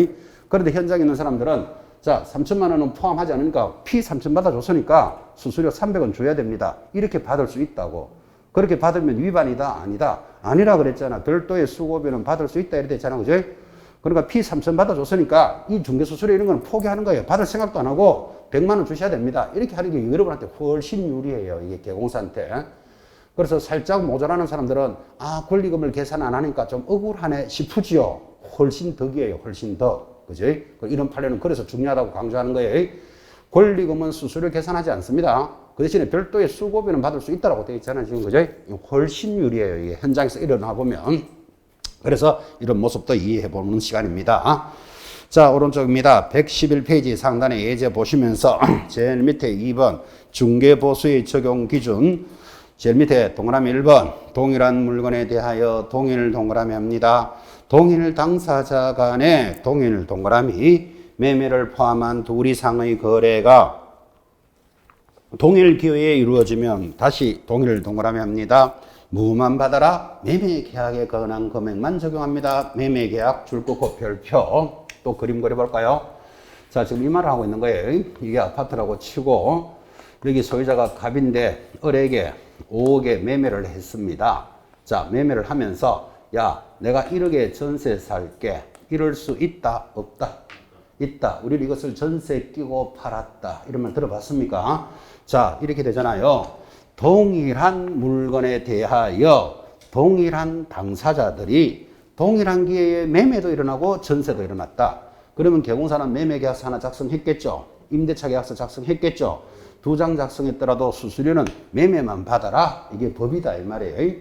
그런데 현장에 있는 사람들은 자 3천만 원은 포함하지 않으니까 P 3천 받아줬으니까 수수료 300원 줘야 됩니다. 이렇게 받을 수 있다고. 그렇게 받으면 위반이다? 아니다? 아니라 그랬잖아. 별도의 수고비는 받을 수 있다 이렇게 했잖아. 그죠? 그러니까 P 3천 받아줬으니까 이 중개수수료 이런 거는 포기하는 거예요. 받을 생각도 안 하고 100만 원 주셔야 됩니다. 이렇게 하는 게 여러분한테 훨씬 유리해요. 이게 개공사한테. 그래서 살짝 모자라는 사람들은 아 권리금을 계산 안 하니까 좀 억울하네 싶으지요. 훨씬 덕이에요. 훨씬 더. 그죠? 이런 판례는 그래서 중요하다고 강조하는 거예요. 권리금은 수수료 계산하지 않습니다. 그 대신에 별도의 수고비는 받을 수 있다고 되어 있잖아요. 지금 그죠? 훨씬 유리해요. 이게 현장에서 일어나 보면. 그래서 이런 모습도 이해해 보는 시간입니다. 자, 오른쪽입니다. 111페이지 상단에 예제 보시면서 제일 밑에 2번 중개보수의 적용 기준, 제일 밑에 동그라미 1번 동일한 물건에 대하여 동일 동그라미 합니다. 동일 당사자 간의 동일 동그라미 매매를 포함한 둘 이상의 거래가 동일 기호에 이루어지면 다시 동일 동그라미 합니다. 무만 받아라. 매매 계약에 관한 금액만 적용합니다. 매매 계약 줄 긋고 별표. 또 그림 그려볼까요? 자, 지금 이 말을 하고 있는 거예요. 이게 아파트라고 치고 여기 소유자가 갑인데 을에게 5억에 매매를 했습니다. 자, 매매를 하면서 야, 내가 1억에 전세 살게. 이럴 수 있다? 없다? 있다. 우리는 이것을 전세 끼고 팔았다. 이런 말 들어봤습니까? 자, 이렇게 되잖아요. 동일한 물건에 대하여 동일한 당사자들이 동일한 기회에 매매도 일어나고 전세도 일어났다. 그러면 개공사는 매매계약서 하나 작성했겠죠. 임대차 계약서 작성했겠죠. 2장 작성했더라도 수수료는 매매만 받아라. 이게 법이다 이 말이에요.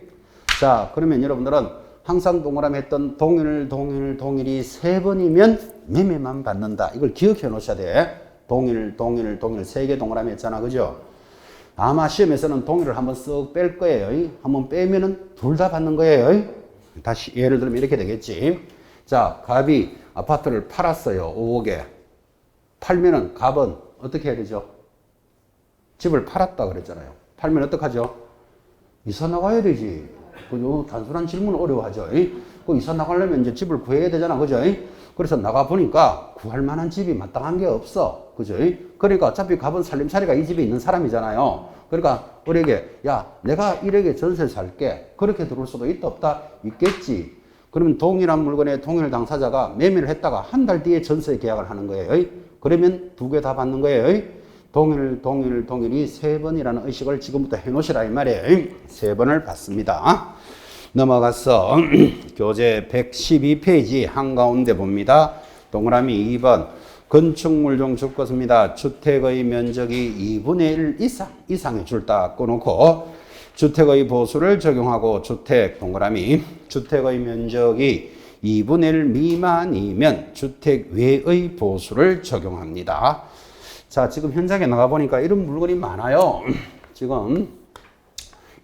자, 그러면 여러분들은 항상 동그라미 했던 동일이 3번이면 매매만 받는다. 이걸 기억해 놓으셔야 돼. 동일 3개 동그라미 했잖아. 그죠? 아마 시험에서는 동일을 한번 쓱 뺄 거예요. 한번 빼면은 둘 다 받는 거예요. 다시 예를 들면 이렇게 되겠지. 자, 갑이 아파트를 팔았어요. 5억에. 팔면은 갑은 어떻게 해야 되죠? 집을 팔았다 그랬잖아요. 팔면 어떡하죠? 이사 나가야 되지. 그죠? 단순한 질문 어려워하죠. 그 이사 나가려면 이제 집을 구해야 되잖아. 그죠? 그래서 나가보니까 구할 만한 집이 마땅한 게 없어. 그죠? 그러니까 어차피 갑은 살림살이가 이 집에 있는 사람이잖아요. 그러니까 우리에게 야 내가 1억에 전세 살게. 그렇게 들어올 수도 있다 없다? 있겠지. 그러면 동일한 물건에 동일 당사자가 매매를 했다가 한 달 뒤에 전세 계약을 하는 거예요. 그러면 2개 다 받는 거예요. 동일이 3번이라는 의식을 지금부터 해놓으시라 이 말이에요. 3번을 받습니다. 넘어가서 교재 112페이지 한가운데 봅니다. 동그라미 2번 건축물 중 주것입니다. 주택의 면적이 2분의 1 이상의 줄 딱 꺼놓고 주택의 보수를 적용하고 동그라미 주택의 면적이 2분의 1 미만이면 주택 외의 보수를 적용합니다. 자, 지금 현장에 나가보니까 이런 물건이 많아요. 지금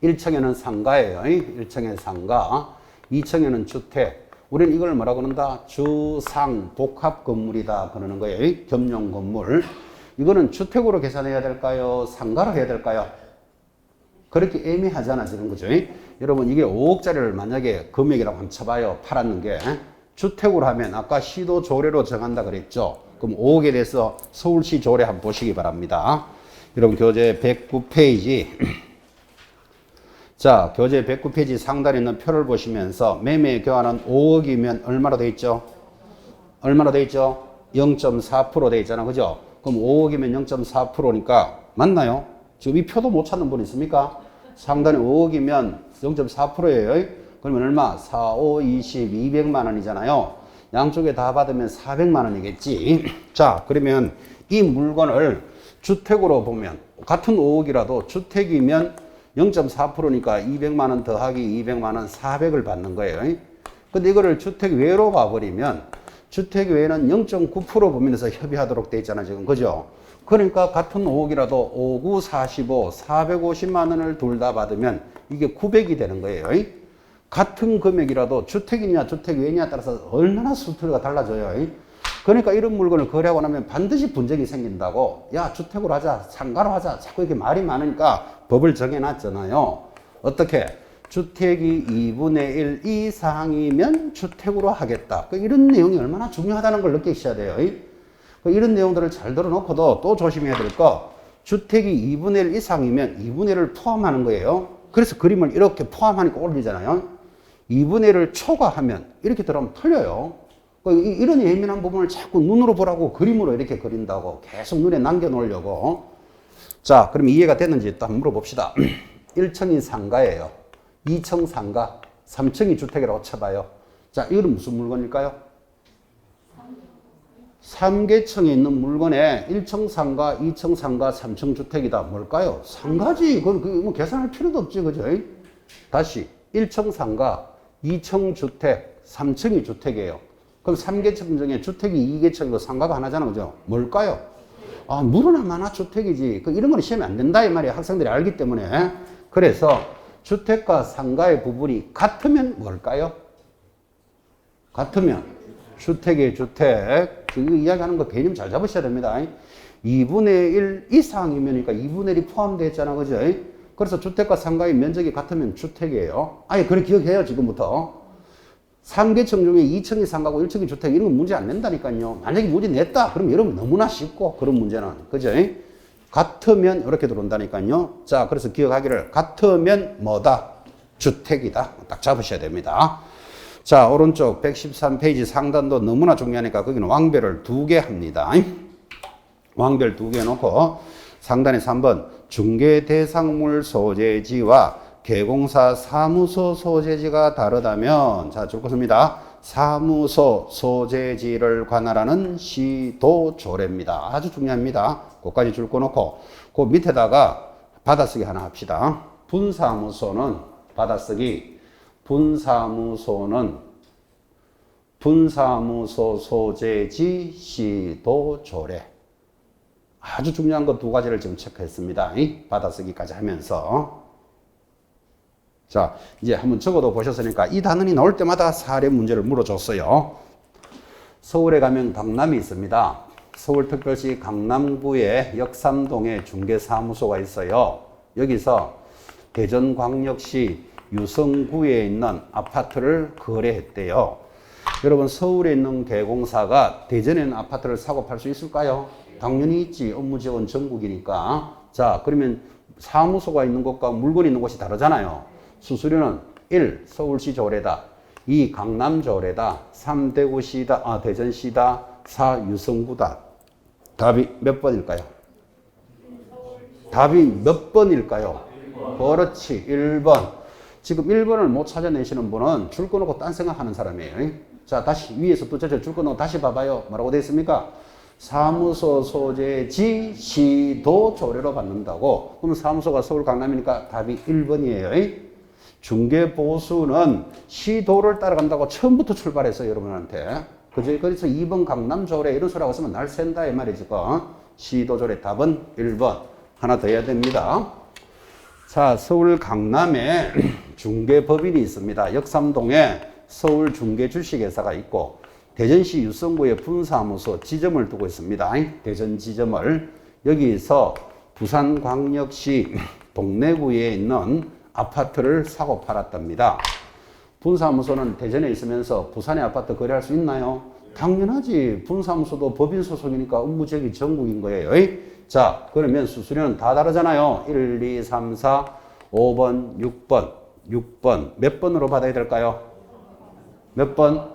1층에는 상가예요. 1층에 상가. 2층에는 주택. 우리는 이걸 뭐라 그런다? 주상 복합 건물이다 그러는 거예요. 겸용 건물. 이거는 주택으로 계산해야 될까요? 상가로 해야 될까요? 그렇게 애매하잖아 지금. 그죠? 여러분 이게 5억짜리를 만약에 금액이라고 한번 쳐봐요. 팔았는 게. 주택으로 하면 아까 시도 조례로 정한다 그랬죠. 그럼 5억에 대해서 서울시 조례 한번 보시기 바랍니다. 여러분 교재 109페이지. 자, 교재 109페이지 상단에 있는 표를 보시면서 매매 교환은 5억이면 얼마로 돼 있죠? 얼마로 돼 있죠? 0.4% 돼 있잖아. 그죠? 그럼 5억이면 0.4%니까 맞나요? 지금 이 표도 못 찾는 분 있습니까? 상단에 5억이면 0.4%예요. 그러면 얼마? 4, 5, 20, 200만 원이잖아요. 양쪽에 다 받으면 400만 원이겠지. 자, 그러면 이 물건을 주택으로 보면 같은 5억이라도 주택이면 0.4%니까 200만 원 더하기 200만 원 400을 받는 거예요. 근데 이거를 주택 외로 봐버리면 주택 외에는 0.9% 범위에서 협의하도록 돼 있잖아 지금. 그죠? 그러니까 같은 5억이라도 5, 9, 45, 450만 원을 둘 다 받으면 이게 900이 되는 거예요. 같은 금액이라도 주택이냐 주택 외냐에 따라서 얼마나 수수료가 달라져요. 그러니까 이런 물건을 거래하고 나면 반드시 분쟁이 생긴다고. 야 주택으로 하자 상가로 하자 자꾸 이렇게 말이 많으니까 법을 정해놨잖아요. 어떻게? 주택이 2분의 1 이상이면 주택으로 하겠다. 이런 내용이 얼마나 중요하다는 걸 느끼셔야 돼요. 이런 내용들을 잘 들어놓고도 또 조심해야 될 거. 주택이 2분의 1 이상이면 2분의 1을 포함하는 거예요. 그래서 그림을 이렇게 포함하니까 올리잖아요. 2분의 1을 초과하면 이렇게 들어가면 틀려요. 이런 예민한 부분을 자꾸 눈으로 보라고 그림으로 이렇게 그린다고 계속 눈에 남겨놓으려고. 자, 그럼 이해가 됐는지 또 한번 물어봅시다. 1층이 상가예요. 2층 상가, 3층이 주택이라고 쳐봐요. 자, 이거는 무슨 물건일까요? 3계층에 있는 물건에 1층 상가, 2층 상가, 3층 주택이다. 뭘까요? 상가지. 그건 뭐 계산할 필요도 없지. 그죠? 다시 1층 상가, 2층 주택, 3층이 주택이에요. 그럼 3계층 중에 주택이 2계층이고 상가가 하나잖아. 그죠? 뭘까요? 아, 물은 하나 주택이지. 이런 건 시험에 안 된다. 이 말이야. 학생들이 알기 때문에. 그래서 주택과 상가의 부분이 같으면 뭘까요? 같으면 주택의 주택. 이거 이야기하는 거 개념 잘 잡으셔야 됩니다. 2분의 1 이상이면니까 2분의 1이 포함되어 있잖아. 그죠? 그래서 주택과 상가의 면적이 같으면 주택이에요. 아예 그래 기억해요. 지금부터. 3계층 중에 2층이 상가고 1층이 주택 이런 건 문제 안 낸다니까요. 만약에 문제 냈다 그러면 여러분 너무나 쉽고 그런 문제는. 그죠? 같으면 이렇게 들어온다니까요. 자, 그래서 기억하기를 같으면 뭐다? 주택이다. 딱 잡으셔야 됩니다. 자, 오른쪽 113페이지 상단도 너무나 중요하니까 거기는 왕별을 2개 합니다. 왕별 2개 놓고 상단에 3번 중개 대상물 소재지와 개공사 사무소 소재지가 다르다면 자, 줄 것입니다. 사무소 소재지를 관할하는 시도조례입니다. 아주 중요합니다. 그까지 줄 거 놓고 그 밑에다가 받아쓰기 하나 합시다. 분사무소는 받아쓰기 분사무소 소재지 시도조례. 아주 중요한 거 두 가지를 지금 체크했습니다. 받아쓰기까지 하면서. 자, 이제 한번 적어도 보셨으니까 이 단원이 나올 때마다 사례 문제를 물어줬어요. 서울에 가면 강남이 있습니다. 서울특별시 강남구에 역삼동에 중개사무소가 있어요. 여기서 대전광역시 유성구에 있는 아파트를 거래했대요. 여러분, 서울에 있는 개공사가 대전에 있는 아파트를 사고 팔 수 있을까요? 당연히 있지. 업무 지원 전국이니까. 자, 그러면 사무소가 있는 곳과 물건이 있는 곳이 다르잖아요. 수수료는 1. 서울시 조례다. 2. 강남 조례다. 3. 대구시다. 대전시다. 4. 유성구다. 답이 몇 번일까요? 답이 몇 번일까요? 그렇지. 1번. 지금 1번을 못 찾아내시는 분은 줄 꺼놓고 딴 생각하는 사람이에요. 자, 다시 위에서 또 줄 꺼놓고 다시 봐봐요. 뭐라고 되어 있습니까? 사무소 소재지 시도 조례로 받는다고. 그럼 사무소가 서울 강남이니까 답이 1번이에요. 중개보수는 시도를 따라간다고 처음부터 출발했어요, 여러분한테. 그죠? 그래서 2번 강남조례 이런 소리하고 있으면 날 샌다 이 말이지. 시도조례 답은 1번. 하나 더 해야 됩니다. 자, 서울 강남에 중개법인이 있습니다. 역삼동에 서울 중개주식회사가 있고 대전시 유성구에 분사무소 지점을 두고 있습니다. 대전 지점을. 여기서 부산광역시 동래구에 있는 아파트를 사고 팔았답니다. 분사무소는 대전에 있으면서 부산에 아파트 거래할 수 있나요? 당연하지. 분사무소도 법인 소속이니까 업무지역이 전국인 거예요. 자, 그러면 수수료는 다 다르잖아요. 1, 2, 3, 4, 5번, 6번. 6번. 몇 번으로 받아야 될까요? 몇 번?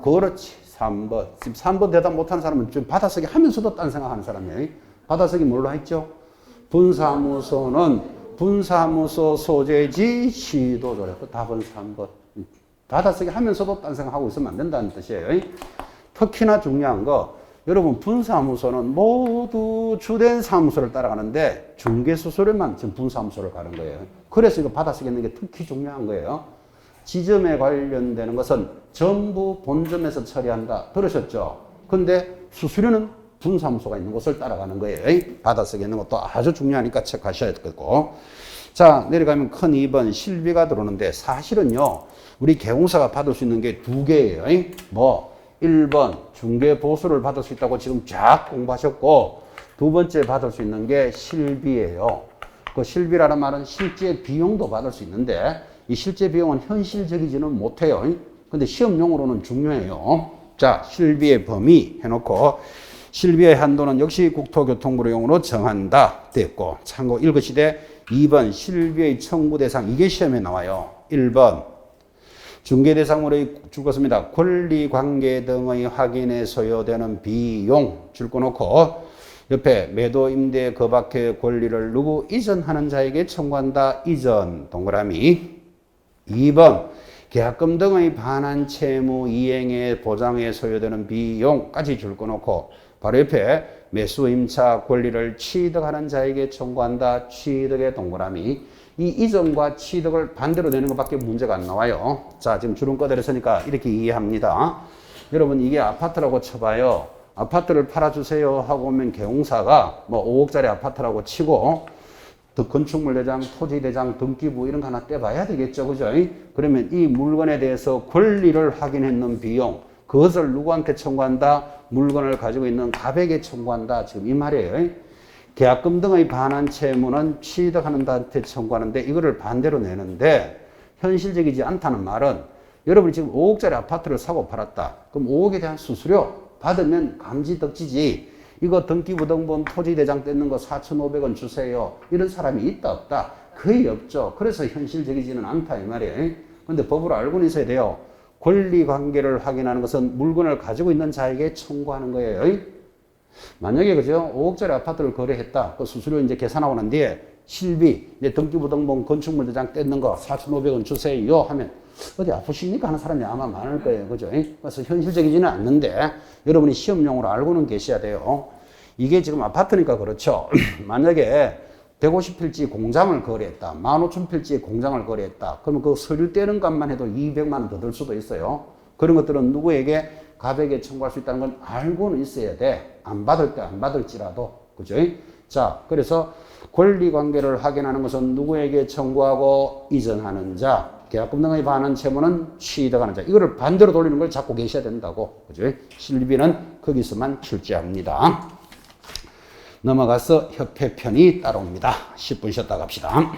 그렇지. 3번. 지금 3번 대답 못하는 사람은 좀 받아쓰기 하면서도 딴 생각하는 사람이에요. 받아쓰기 뭘로 했죠? 분사무소는 분사무소 소재지 시도조례. 답은 3번. 받아쓰기 하면서도 딴 생각하고 있으면 안 된다는 뜻이에요. 특히나 중요한 거, 여러분 분사무소는 모두 주된 사무소를 따라가는데 중개수수료만 지금 분사무소를 가는 거예요. 그래서 이거 받아쓰기 하는 게 특히 중요한 거예요. 지점에 관련되는 것은 전부 본점에서 처리한다. 들으셨죠? 근데 수수료는 분사무소가 있는 곳을 따라가는 거예요. 받아쓰기 있는 것도 아주 중요하니까 체크하셔야 되고. 자, 내려가면 큰 2번 실비가 들어오는데 사실은요, 우리 개공사가 받을 수 있는 게 두 개예요. 1번 중개보수를 받을 수 있다고 지금 쫙 공부하셨고, 두 번째 받을 수 있는 게 실비예요. 그 실비라는 말은 실제 비용도 받을 수 있는데 이 실제 비용은 현실적이지는 못해요. 근데 시험용으로는 중요해요. 자, 실비의 범위 해놓고 실비의 한도는 역시 국토교통부령으로 정한다 됐고, 참고 읽으시되 2번 실비의 청구 대상, 이게 시험에 나와요. 1번 중개 대상으로 줄 것입니다. 권리관계 등의 확인에 소요되는 비용 줄 거 놓고 옆에 매도 임대 그 밖의 권리를 누구 이전하는 자에게 청구한다. 이전 동그라미. 2번 계약금 등의 반환 채무 이행에 보장에 소요되는 비용까지 줄 거 놓고 바로 옆에 매수 임차 권리를 취득하는 자에게 청구한다. 취득의 동그라미. 이 이전과 취득을 반대로 내는 것밖에 문제가 안 나와요. 자, 지금 주름 꺼내렸으니까 이렇게 이해합니다. 여러분, 이게 아파트라고 쳐봐요. 아파트를 팔아주세요 하고 오면 개공사가 뭐 5억짜리 아파트라고 치고 건축물 대장, 토지 대장, 등기부 이런 거 하나 떼봐야 되겠죠. 그죠? 그러면 이 물건에 대해서 권리를 확인했는 비용, 그것을 누구한테 청구한다? 물건을 가지고 있는 갑에게 청구한다. 지금 이 말이에요. 계약금 등의 반환 채무는 취득하는 자한테 청구하는데 이거를 반대로 내는데 현실적이지 않다는 말은 여러분이 지금 5억짜리 아파트를 사고 팔았다. 그럼 5억에 대한 수수료 받으면 감지덕지지. 이거 등기부 등본 토지 대장 떼는 거 4,500원 주세요. 이런 사람이 있다 없다? 거의 없죠. 그래서 현실적이지는 않다 이 말이에요. 근데 법으로 알고는 있어야 돼요. 권리관계를 확인하는 것은 물건을 가지고 있는 자에게 청구하는 거예요. 만약에 그죠? 5억짜리 아파트를 거래했다. 그 수수료 이제 계산하고 난 뒤에 실비, 이제 등기부 등본 건축물 대장 떼는 거 4,500원 주세요 하면 어디 아프십니까? 하는 사람이 아마 많을 거예요. 그죠? 그래서 현실적이지는 않는데 여러분이 시험용으로 알고는 계셔야 돼요. 이게 지금 아파트니까 그렇죠. 만약에 150필지 공장을 거래했다. 15,000필지의 공장을 거래했다. 그러면 그 서류 떼는 값만 해도 200만 원 더 들 수도 있어요. 그런 것들은 누구에게 가백에 청구할 수 있다는 건 알고는 있어야 돼. 안 받을 때 안 받을지라도. 그죠? 자, 그래서 권리관계를 확인하는 것은 누구에게 청구하고 이전하는 자, 계약금 등의 반환 채무는 취득하는 자. 이거를 반대로 돌리는 걸 잡고 계셔야 된다고. 그죠? 실비는 거기서만 출제합니다. 넘어가서 협회편이 따라옵니다. 10분 쉬었다 갑시다.